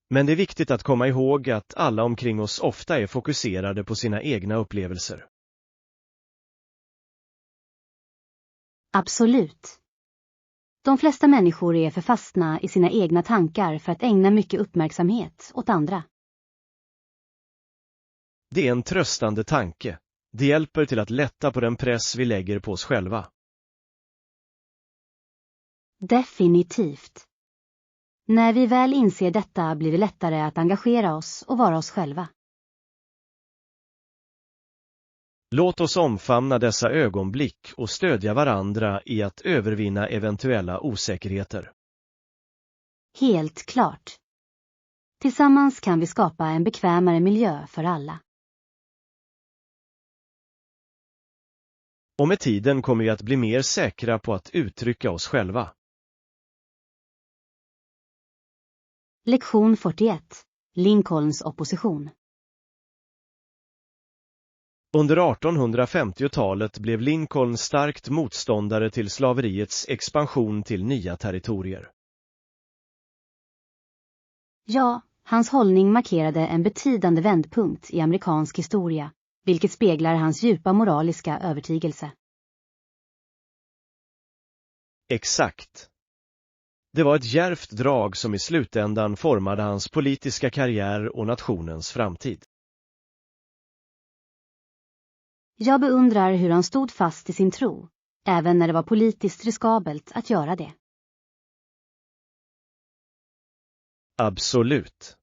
S2: Men det är viktigt att komma ihåg att alla omkring oss ofta är fokuserade på sina egna upplevelser.
S1: Absolut. De flesta människor är för fastna i sina egna tankar för att ägna mycket uppmärksamhet åt andra.
S2: Det är en tröstande tanke. Det hjälper till att lätta på den press vi lägger på oss själva.
S1: Definitivt. När vi väl inser detta blir det lättare att engagera oss och vara oss själva.
S2: Låt oss omfamna dessa ögonblick och stödja varandra i att övervinna eventuella osäkerheter.
S1: Helt klart. Tillsammans kan vi skapa en bekvämare miljö för alla.
S2: Och med tiden kommer vi att bli mer säkra på att uttrycka oss själva.
S1: Lektion 41. Lincolns opposition.
S2: Under 1850-talet blev Lincoln starkt motståndare till slaveriets expansion till nya territorier.
S1: Ja, hans hållning markerade en betydande vändpunkt i amerikansk historia, vilket speglar hans djupa moraliska övertygelse.
S2: Exakt. Det var ett djärvt drag som i slutändan formade hans politiska karriär och nationens framtid.
S1: Jag beundrar hur han stod fast i sin tro, även när det var politiskt riskabelt att göra det.
S2: Absolut.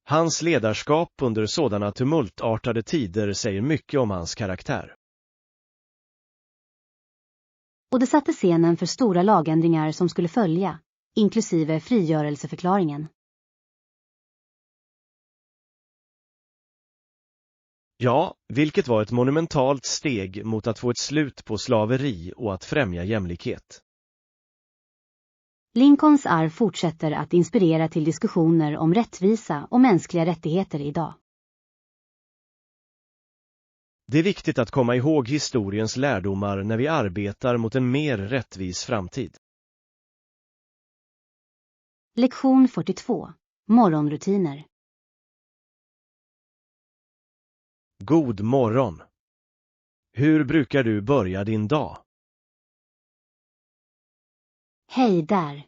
S2: Hans ledarskap under sådana tumultartade tider säger mycket om hans karaktär.
S1: Och det satte scenen för stora lagändringar som skulle följa, inklusive frigörelseförklaringen.
S2: Ja, vilket var ett monumentalt steg mot att få ett slut på slaveri och att främja jämlikhet.
S1: Lincolns arv fortsätter att inspirera till diskussioner om rättvisa och mänskliga rättigheter idag.
S2: Det är viktigt att komma ihåg historiens lärdomar när vi arbetar mot en mer rättvis framtid.
S1: Lektion 42. Morgonrutiner.
S2: God morgon. Hur brukar du börja din dag?
S1: Hej där.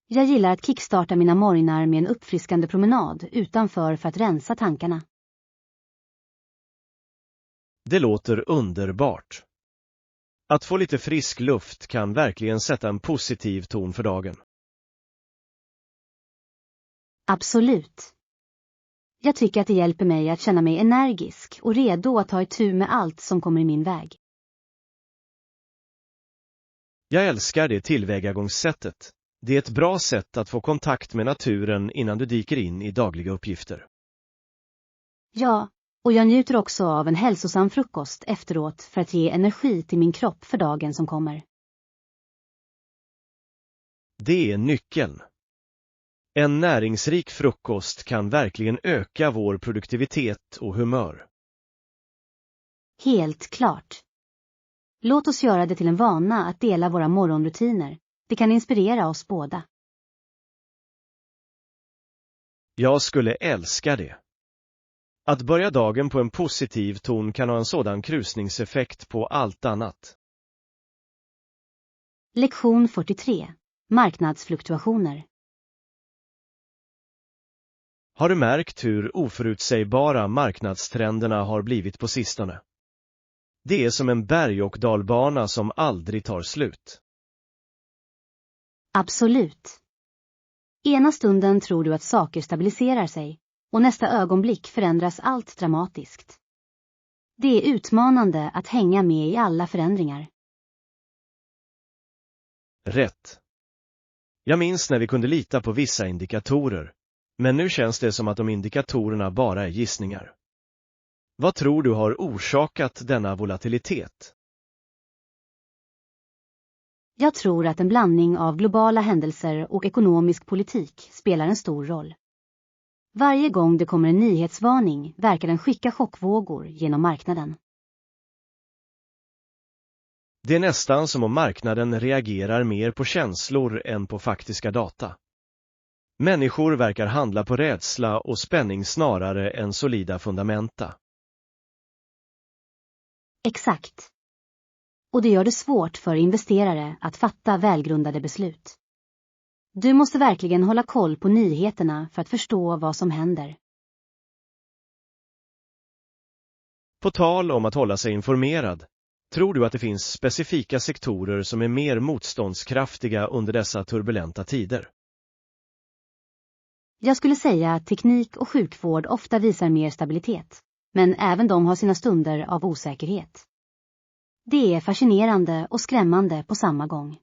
S1: Jag gillar att kickstarta mina morgnar med en uppfriskande promenad utanför för att rensa tankarna.
S2: Det låter underbart. Att få lite frisk luft kan verkligen sätta en positiv ton för dagen.
S1: Absolut. Jag tycker att det hjälper mig att känna mig energisk och redo att ta itu med allt som kommer i min väg.
S2: Jag älskar det tillvägagångssättet. Det är ett bra sätt att få kontakt med naturen innan du dyker in i dagliga uppgifter.
S1: Ja, och jag njuter också av en hälsosam frukost efteråt för att ge energi till min kropp för dagen som kommer.
S2: Det är nyckeln. En näringsrik frukost kan verkligen öka vår produktivitet och humör.
S1: Helt klart. Låt oss göra det till en vana att dela våra morgonrutiner. Det kan inspirera oss båda.
S2: Jag skulle älska det. Att börja dagen på en positiv ton kan ha en sådan krusningseffekt på allt annat.
S1: Lektion 43. Marknadsfluktuationer.
S2: Har du märkt hur oförutsägbara marknadstrenderna har blivit på sistone? Det är som en berg- och dalbana som aldrig tar slut.
S1: Absolut. Ena stunden tror du att saker stabiliserar sig och nästa ögonblick förändras allt dramatiskt. Det är utmanande att hänga med i alla förändringar.
S2: Rätt. Jag minns när vi kunde lita på vissa indikatorer, men nu känns det som att de indikatorerna bara är gissningar. Vad tror du har orsakat denna volatilitet?
S1: Jag tror att en blandning av globala händelser och ekonomisk politik spelar en stor roll. Varje gång det kommer en nyhetsvarning verkar den skicka chockvågor genom marknaden.
S2: Det är nästan som om marknaden reagerar mer på känslor än på faktiska data. Människor verkar handla på rädsla och spänning snarare än solida fundamenta.
S1: Exakt. Och det gör det svårt för investerare att fatta välgrundade beslut. Du måste verkligen hålla koll på nyheterna för att förstå vad som händer.
S2: På tal om att hålla sig informerad, tror du att det finns specifika sektorer som är mer motståndskraftiga under dessa turbulenta tider?
S1: Jag skulle säga att teknik och sjukvård ofta visar mer stabilitet, men även de har sina stunder av osäkerhet. Det är fascinerande och skrämmande på samma gång.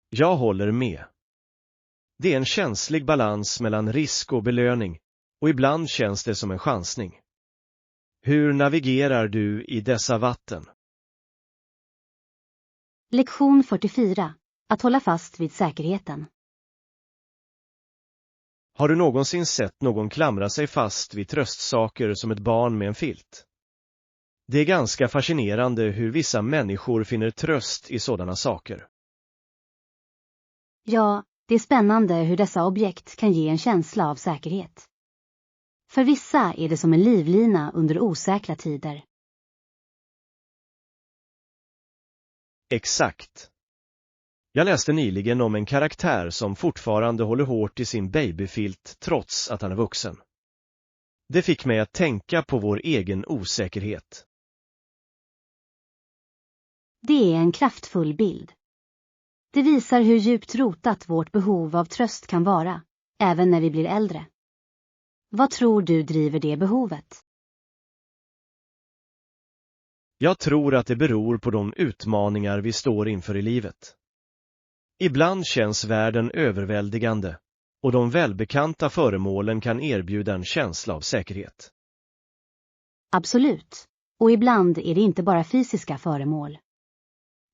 S2: Jag håller med. Det är en känslig balans mellan risk och belöning, och ibland känns det som en chansning. Hur navigerar du i dessa vatten?
S1: Lektion 44. Att hålla fast vid säkerheten.
S2: Har du någonsin sett någon klamra sig fast vid tröstsaker som ett barn med en filt? Det är ganska fascinerande hur vissa människor finner tröst i sådana saker.
S1: Ja, det är spännande hur dessa objekt kan ge en känsla av säkerhet. För vissa är det som en livlina under osäkra tider.
S2: Exakt. Jag läste nyligen om en karaktär som fortfarande håller hårt i sin babyfilt trots att han är vuxen. Det fick mig att tänka på vår egen osäkerhet.
S1: Det är en kraftfull bild. Det visar hur djupt rotat vårt behov av tröst kan vara, även när vi blir äldre. Vad tror du driver det behovet?
S2: Jag tror att det beror på de utmaningar vi står inför i livet. Ibland känns världen överväldigande, och de välbekanta föremålen kan erbjuda en känsla av säkerhet.
S1: Absolut. Och ibland är det inte bara fysiska föremål.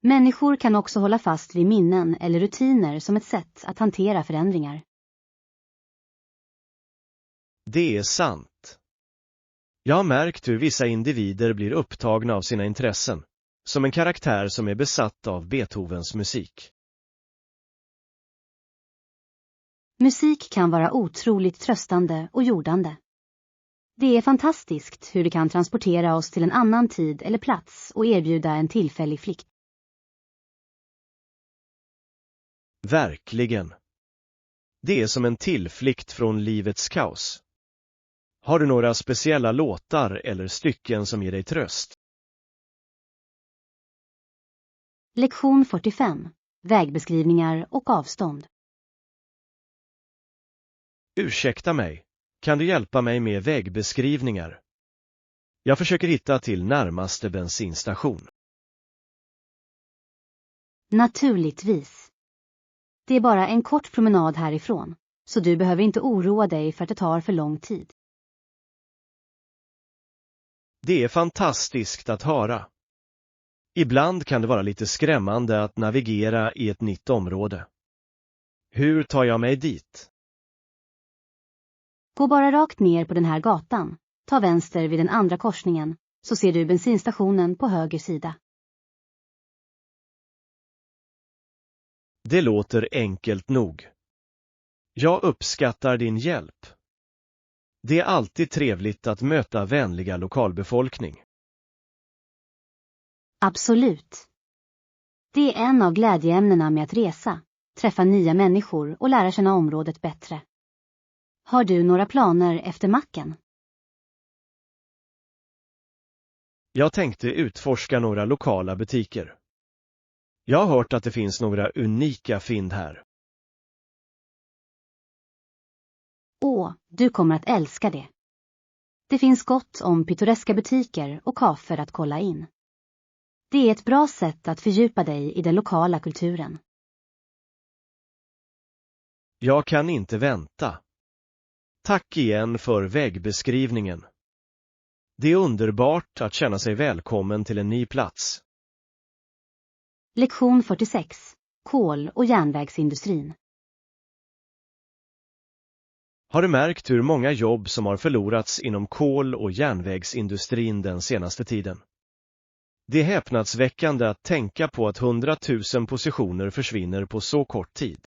S1: Människor kan också hålla fast vid minnen eller rutiner som ett sätt att hantera förändringar.
S2: Det är sant. Jag har märkt hur vissa individer blir upptagna av sina intressen, som en karaktär som är besatt av Beethovens musik.
S1: Musik kan vara otroligt tröstande och jordande. Det är fantastiskt hur det kan transportera oss till en annan tid eller plats och erbjuda en tillfällig flykt.
S2: Verkligen. Det är som en tillflykt från livets kaos. Har du några speciella låtar eller stycken som ger dig tröst?
S1: Lektion 45. Vägbeskrivningar och avstånd.
S2: Ursäkta mig, kan du hjälpa mig med vägbeskrivningar? Jag försöker hitta till närmaste bensinstation.
S1: Naturligtvis. Det är bara en kort promenad härifrån, så du behöver inte oroa dig för att det tar för lång tid.
S2: Det är fantastiskt att höra. Ibland kan det vara lite skrämmande att navigera i ett nytt område. Hur tar jag mig dit?
S1: Gå bara rakt ner på den här gatan, ta vänster vid den andra korsningen, så ser du bensinstationen på höger sida.
S2: Det låter enkelt nog. Jag uppskattar din hjälp. Det är alltid trevligt att möta vänliga lokalbefolkning.
S1: Absolut. Det är en av glädjeämnena med att resa, träffa nya människor och lära känna området bättre. Har du några planer efter macken?
S2: Jag tänkte utforska några lokala butiker. Jag har hört att det finns några unika fynd här.
S1: Du kommer att älska det. Det finns gott om pittoreska butiker och kaféer att kolla in. Det är ett bra sätt att fördjupa dig i den lokala kulturen.
S2: Jag kan inte vänta. Tack igen för vägbeskrivningen. Det är underbart att känna sig välkommen till en ny plats.
S1: Lektion 46. Kol- och järnvägsindustrin.
S2: Har du märkt hur många jobb som har förlorats inom kol- och järnvägsindustrin den senaste tiden? Det är häpnadsväckande att tänka på att 100 000 positioner försvinner på så kort tid.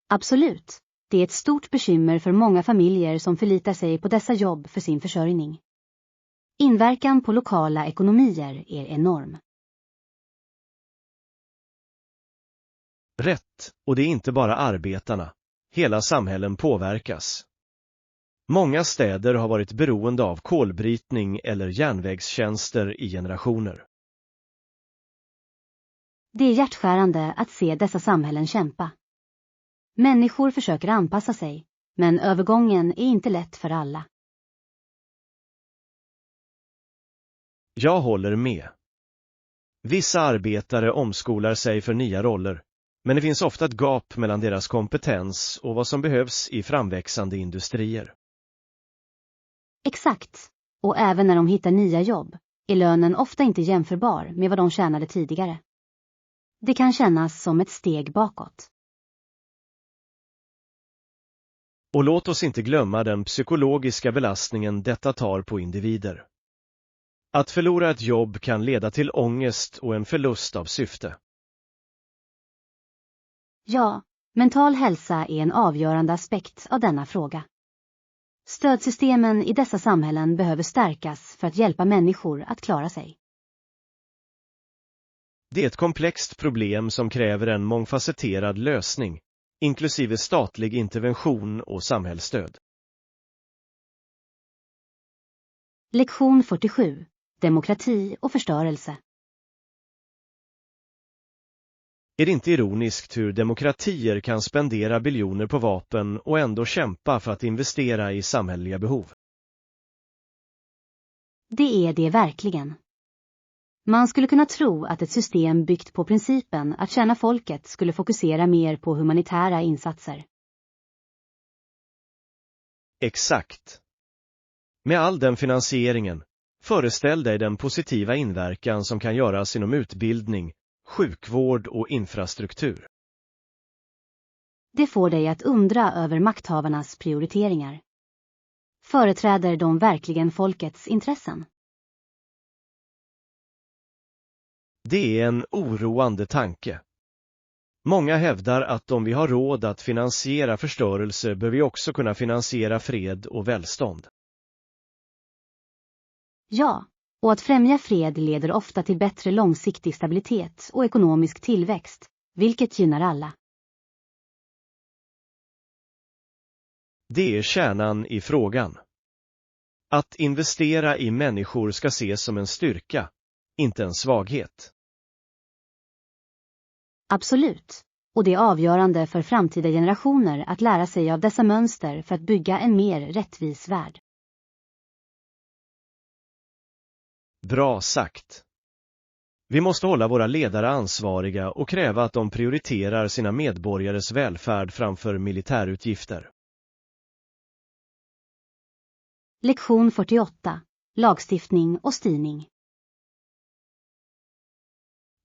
S1: Absolut. Det är ett stort bekymmer för många familjer som förlitar sig på dessa jobb för sin försörjning. Inverkan på lokala ekonomier är enorm.
S2: Rätt, och det är inte bara arbetarna. Hela samhällen påverkas. Många städer har varit beroende av kolbrytning eller järnvägstjänster i generationer.
S1: Det är hjärtskärande att se dessa samhällen kämpa. Människor försöker anpassa sig, men övergången är inte lätt för alla.
S2: Jag håller med. Vissa arbetare omskolar sig för nya roller, men det finns ofta ett gap mellan deras kompetens och vad som behövs i framväxande industrier.
S1: Exakt, och även när de hittar nya jobb är lönen ofta inte jämförbar med vad de tjänade tidigare. Det kan kännas som ett steg bakåt.
S2: Och låt oss inte glömma den psykologiska belastningen detta tar på individer. Att förlora ett jobb kan leda till ångest och en förlust av syfte.
S1: Ja, mental hälsa är en avgörande aspekt av denna fråga. Stödsystemen i dessa samhällen behöver stärkas för att hjälpa människor att klara sig.
S2: Det är ett komplext problem som kräver en mångfacetterad lösning, inklusive statlig intervention och samhällsstöd.
S1: Lektion 47. Demokrati och förstörelse.
S2: Är det inte ironiskt hur demokratier kan spendera biljoner på vapen och ändå kämpa för att investera i samhälleliga behov?
S1: Det är det verkligen. Man skulle kunna tro att ett system byggt på principen att tjäna folket skulle fokusera mer på humanitära insatser.
S2: Exakt. Med all den finansieringen, föreställ dig den positiva inverkan som kan göras inom utbildning, sjukvård och infrastruktur.
S1: Det får dig att undra över makthavarnas prioriteringar. Företräder de verkligen folkets intressen?
S2: Det är en oroande tanke. Många hävdar att om vi har råd att finansiera förstörelse bör vi också kunna finansiera fred och välstånd.
S1: Ja, och att främja fred leder ofta till bättre långsiktig stabilitet och ekonomisk tillväxt, vilket gynnar alla.
S2: Det är kärnan i frågan. Att investera i människor ska ses som en styrka, inte en svaghet.
S1: Absolut, och det är avgörande för framtida generationer att lära sig av dessa mönster för att bygga en mer rättvis värld.
S2: Bra sagt. Vi måste hålla våra ledare ansvariga och kräva att de prioriterar sina medborgares välfärd framför militärutgifter.
S1: Lektion 48. Lagstiftning och styrning.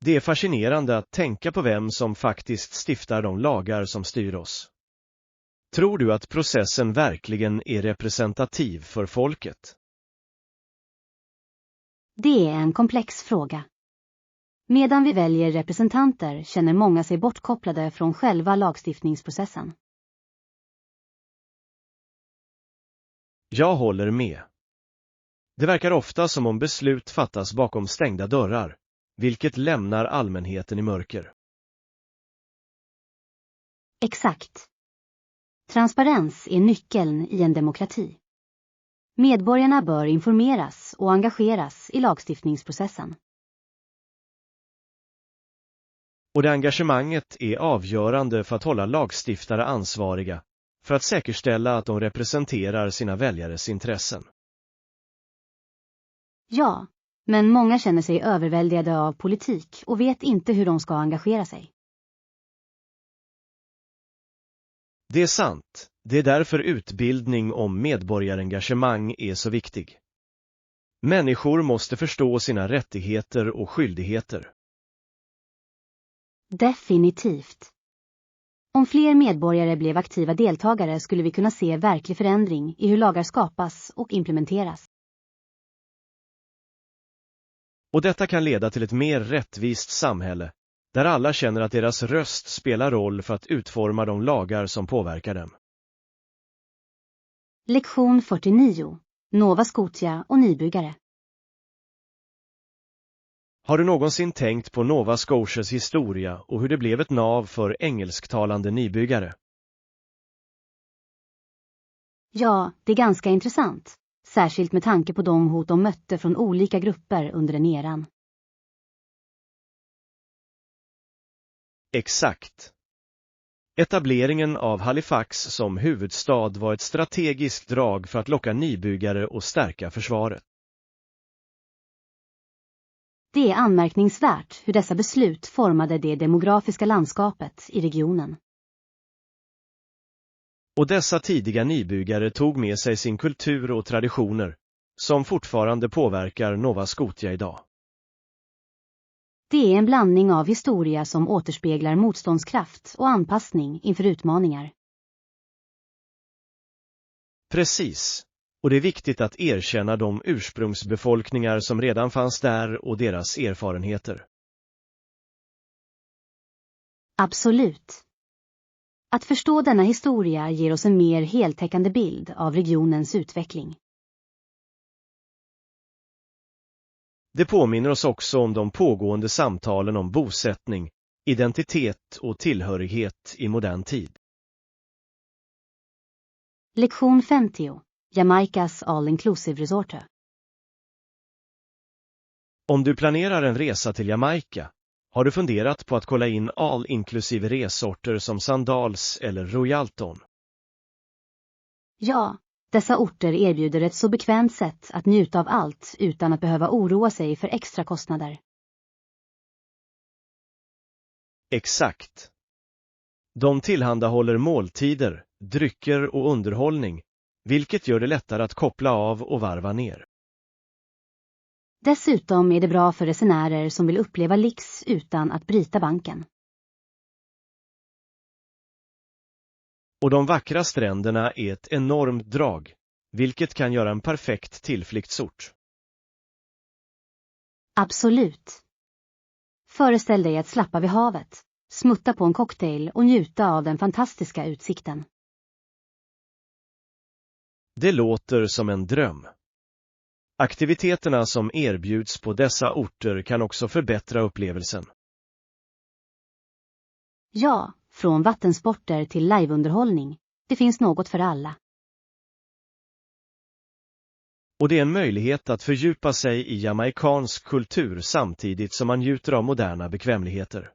S2: Det är fascinerande att tänka på vem som faktiskt stiftar de lagar som styr oss. Tror du att processen verkligen är representativ för folket?
S1: Det är en komplex fråga. Medan vi väljer representanter känner många sig bortkopplade från själva lagstiftningsprocessen.
S2: Jag håller med. Det verkar ofta som om beslut fattas bakom stängda dörrar, vilket lämnar allmänheten i mörker.
S1: Exakt. Transparens är nyckeln i en demokrati. Medborgarna bör informeras och engageras i lagstiftningsprocessen.
S2: Och det engagemanget är avgörande för att hålla lagstiftare ansvariga, för att säkerställa att de representerar sina väljares intressen.
S1: Ja, men många känner sig överväldigade av politik och vet inte hur de ska engagera sig.
S2: Det är sant. Det är därför utbildning om medborgarengagemang är så viktig. Människor måste förstå sina rättigheter och skyldigheter.
S1: Definitivt. Om fler medborgare blev aktiva deltagare skulle vi kunna se verklig förändring i hur lagar skapas och implementeras.
S2: Och detta kan leda till ett mer rättvist samhälle, där alla känner att deras röst spelar roll för att utforma de lagar som påverkar dem.
S1: Lektion 49. Nova Scotia och nybyggare.
S2: Har du någonsin tänkt på Nova Scotias historia och hur det blev ett nav för engelsktalande nybyggare?
S1: Ja, det är ganska intressant. Särskilt med tanke på de hot de mötte från olika grupper under den eran.
S2: Exakt. Etableringen av Halifax som huvudstad var ett strategiskt drag för att locka nybyggare och stärka försvaret.
S1: Det är anmärkningsvärt hur dessa beslut formade det demografiska landskapet i regionen.
S2: Och dessa tidiga nybyggare tog med sig sin kultur och traditioner, som fortfarande påverkar Nova Scotia idag.
S1: Det är en blandning av historia som återspeglar motståndskraft och anpassning inför utmaningar.
S2: Precis, och det är viktigt att erkänna de ursprungsbefolkningar som redan fanns där och deras erfarenheter.
S1: Absolut. Att förstå denna historia ger oss en mer heltäckande bild av regionens utveckling.
S2: Det påminner oss också om de pågående samtalen om bosättning, identitet och tillhörighet i modern tid.
S1: Lektion 50. Jamaicas all-inclusive resort.
S2: Om du planerar en resa till Jamaica, har du funderat på att kolla in all-inklusive resorter som Sandals eller Royalton?
S1: Ja, dessa orter erbjuder ett så bekvämt sätt att njuta av allt utan att behöva oroa sig för extra kostnader.
S2: Exakt. De tillhandahåller måltider, drycker och underhållning, vilket gör det lättare att koppla av och varva ner.
S1: Dessutom är det bra för resenärer som vill uppleva lyx utan att bryta banken.
S2: Och de vackra stränderna är ett enormt drag, vilket kan göra en perfekt tillflyktsort.
S1: Absolut. Föreställ dig att slappa vid havet, smutta på en cocktail och njuta av den fantastiska utsikten.
S2: Det låter som en dröm. Aktiviteterna som erbjuds på dessa orter kan också förbättra upplevelsen.
S1: Ja, från vattensporter till liveunderhållning. Det finns något för alla.
S2: Och det är en möjlighet att fördjupa sig i jamaicansk kultur samtidigt som man njuter av moderna bekvämligheter.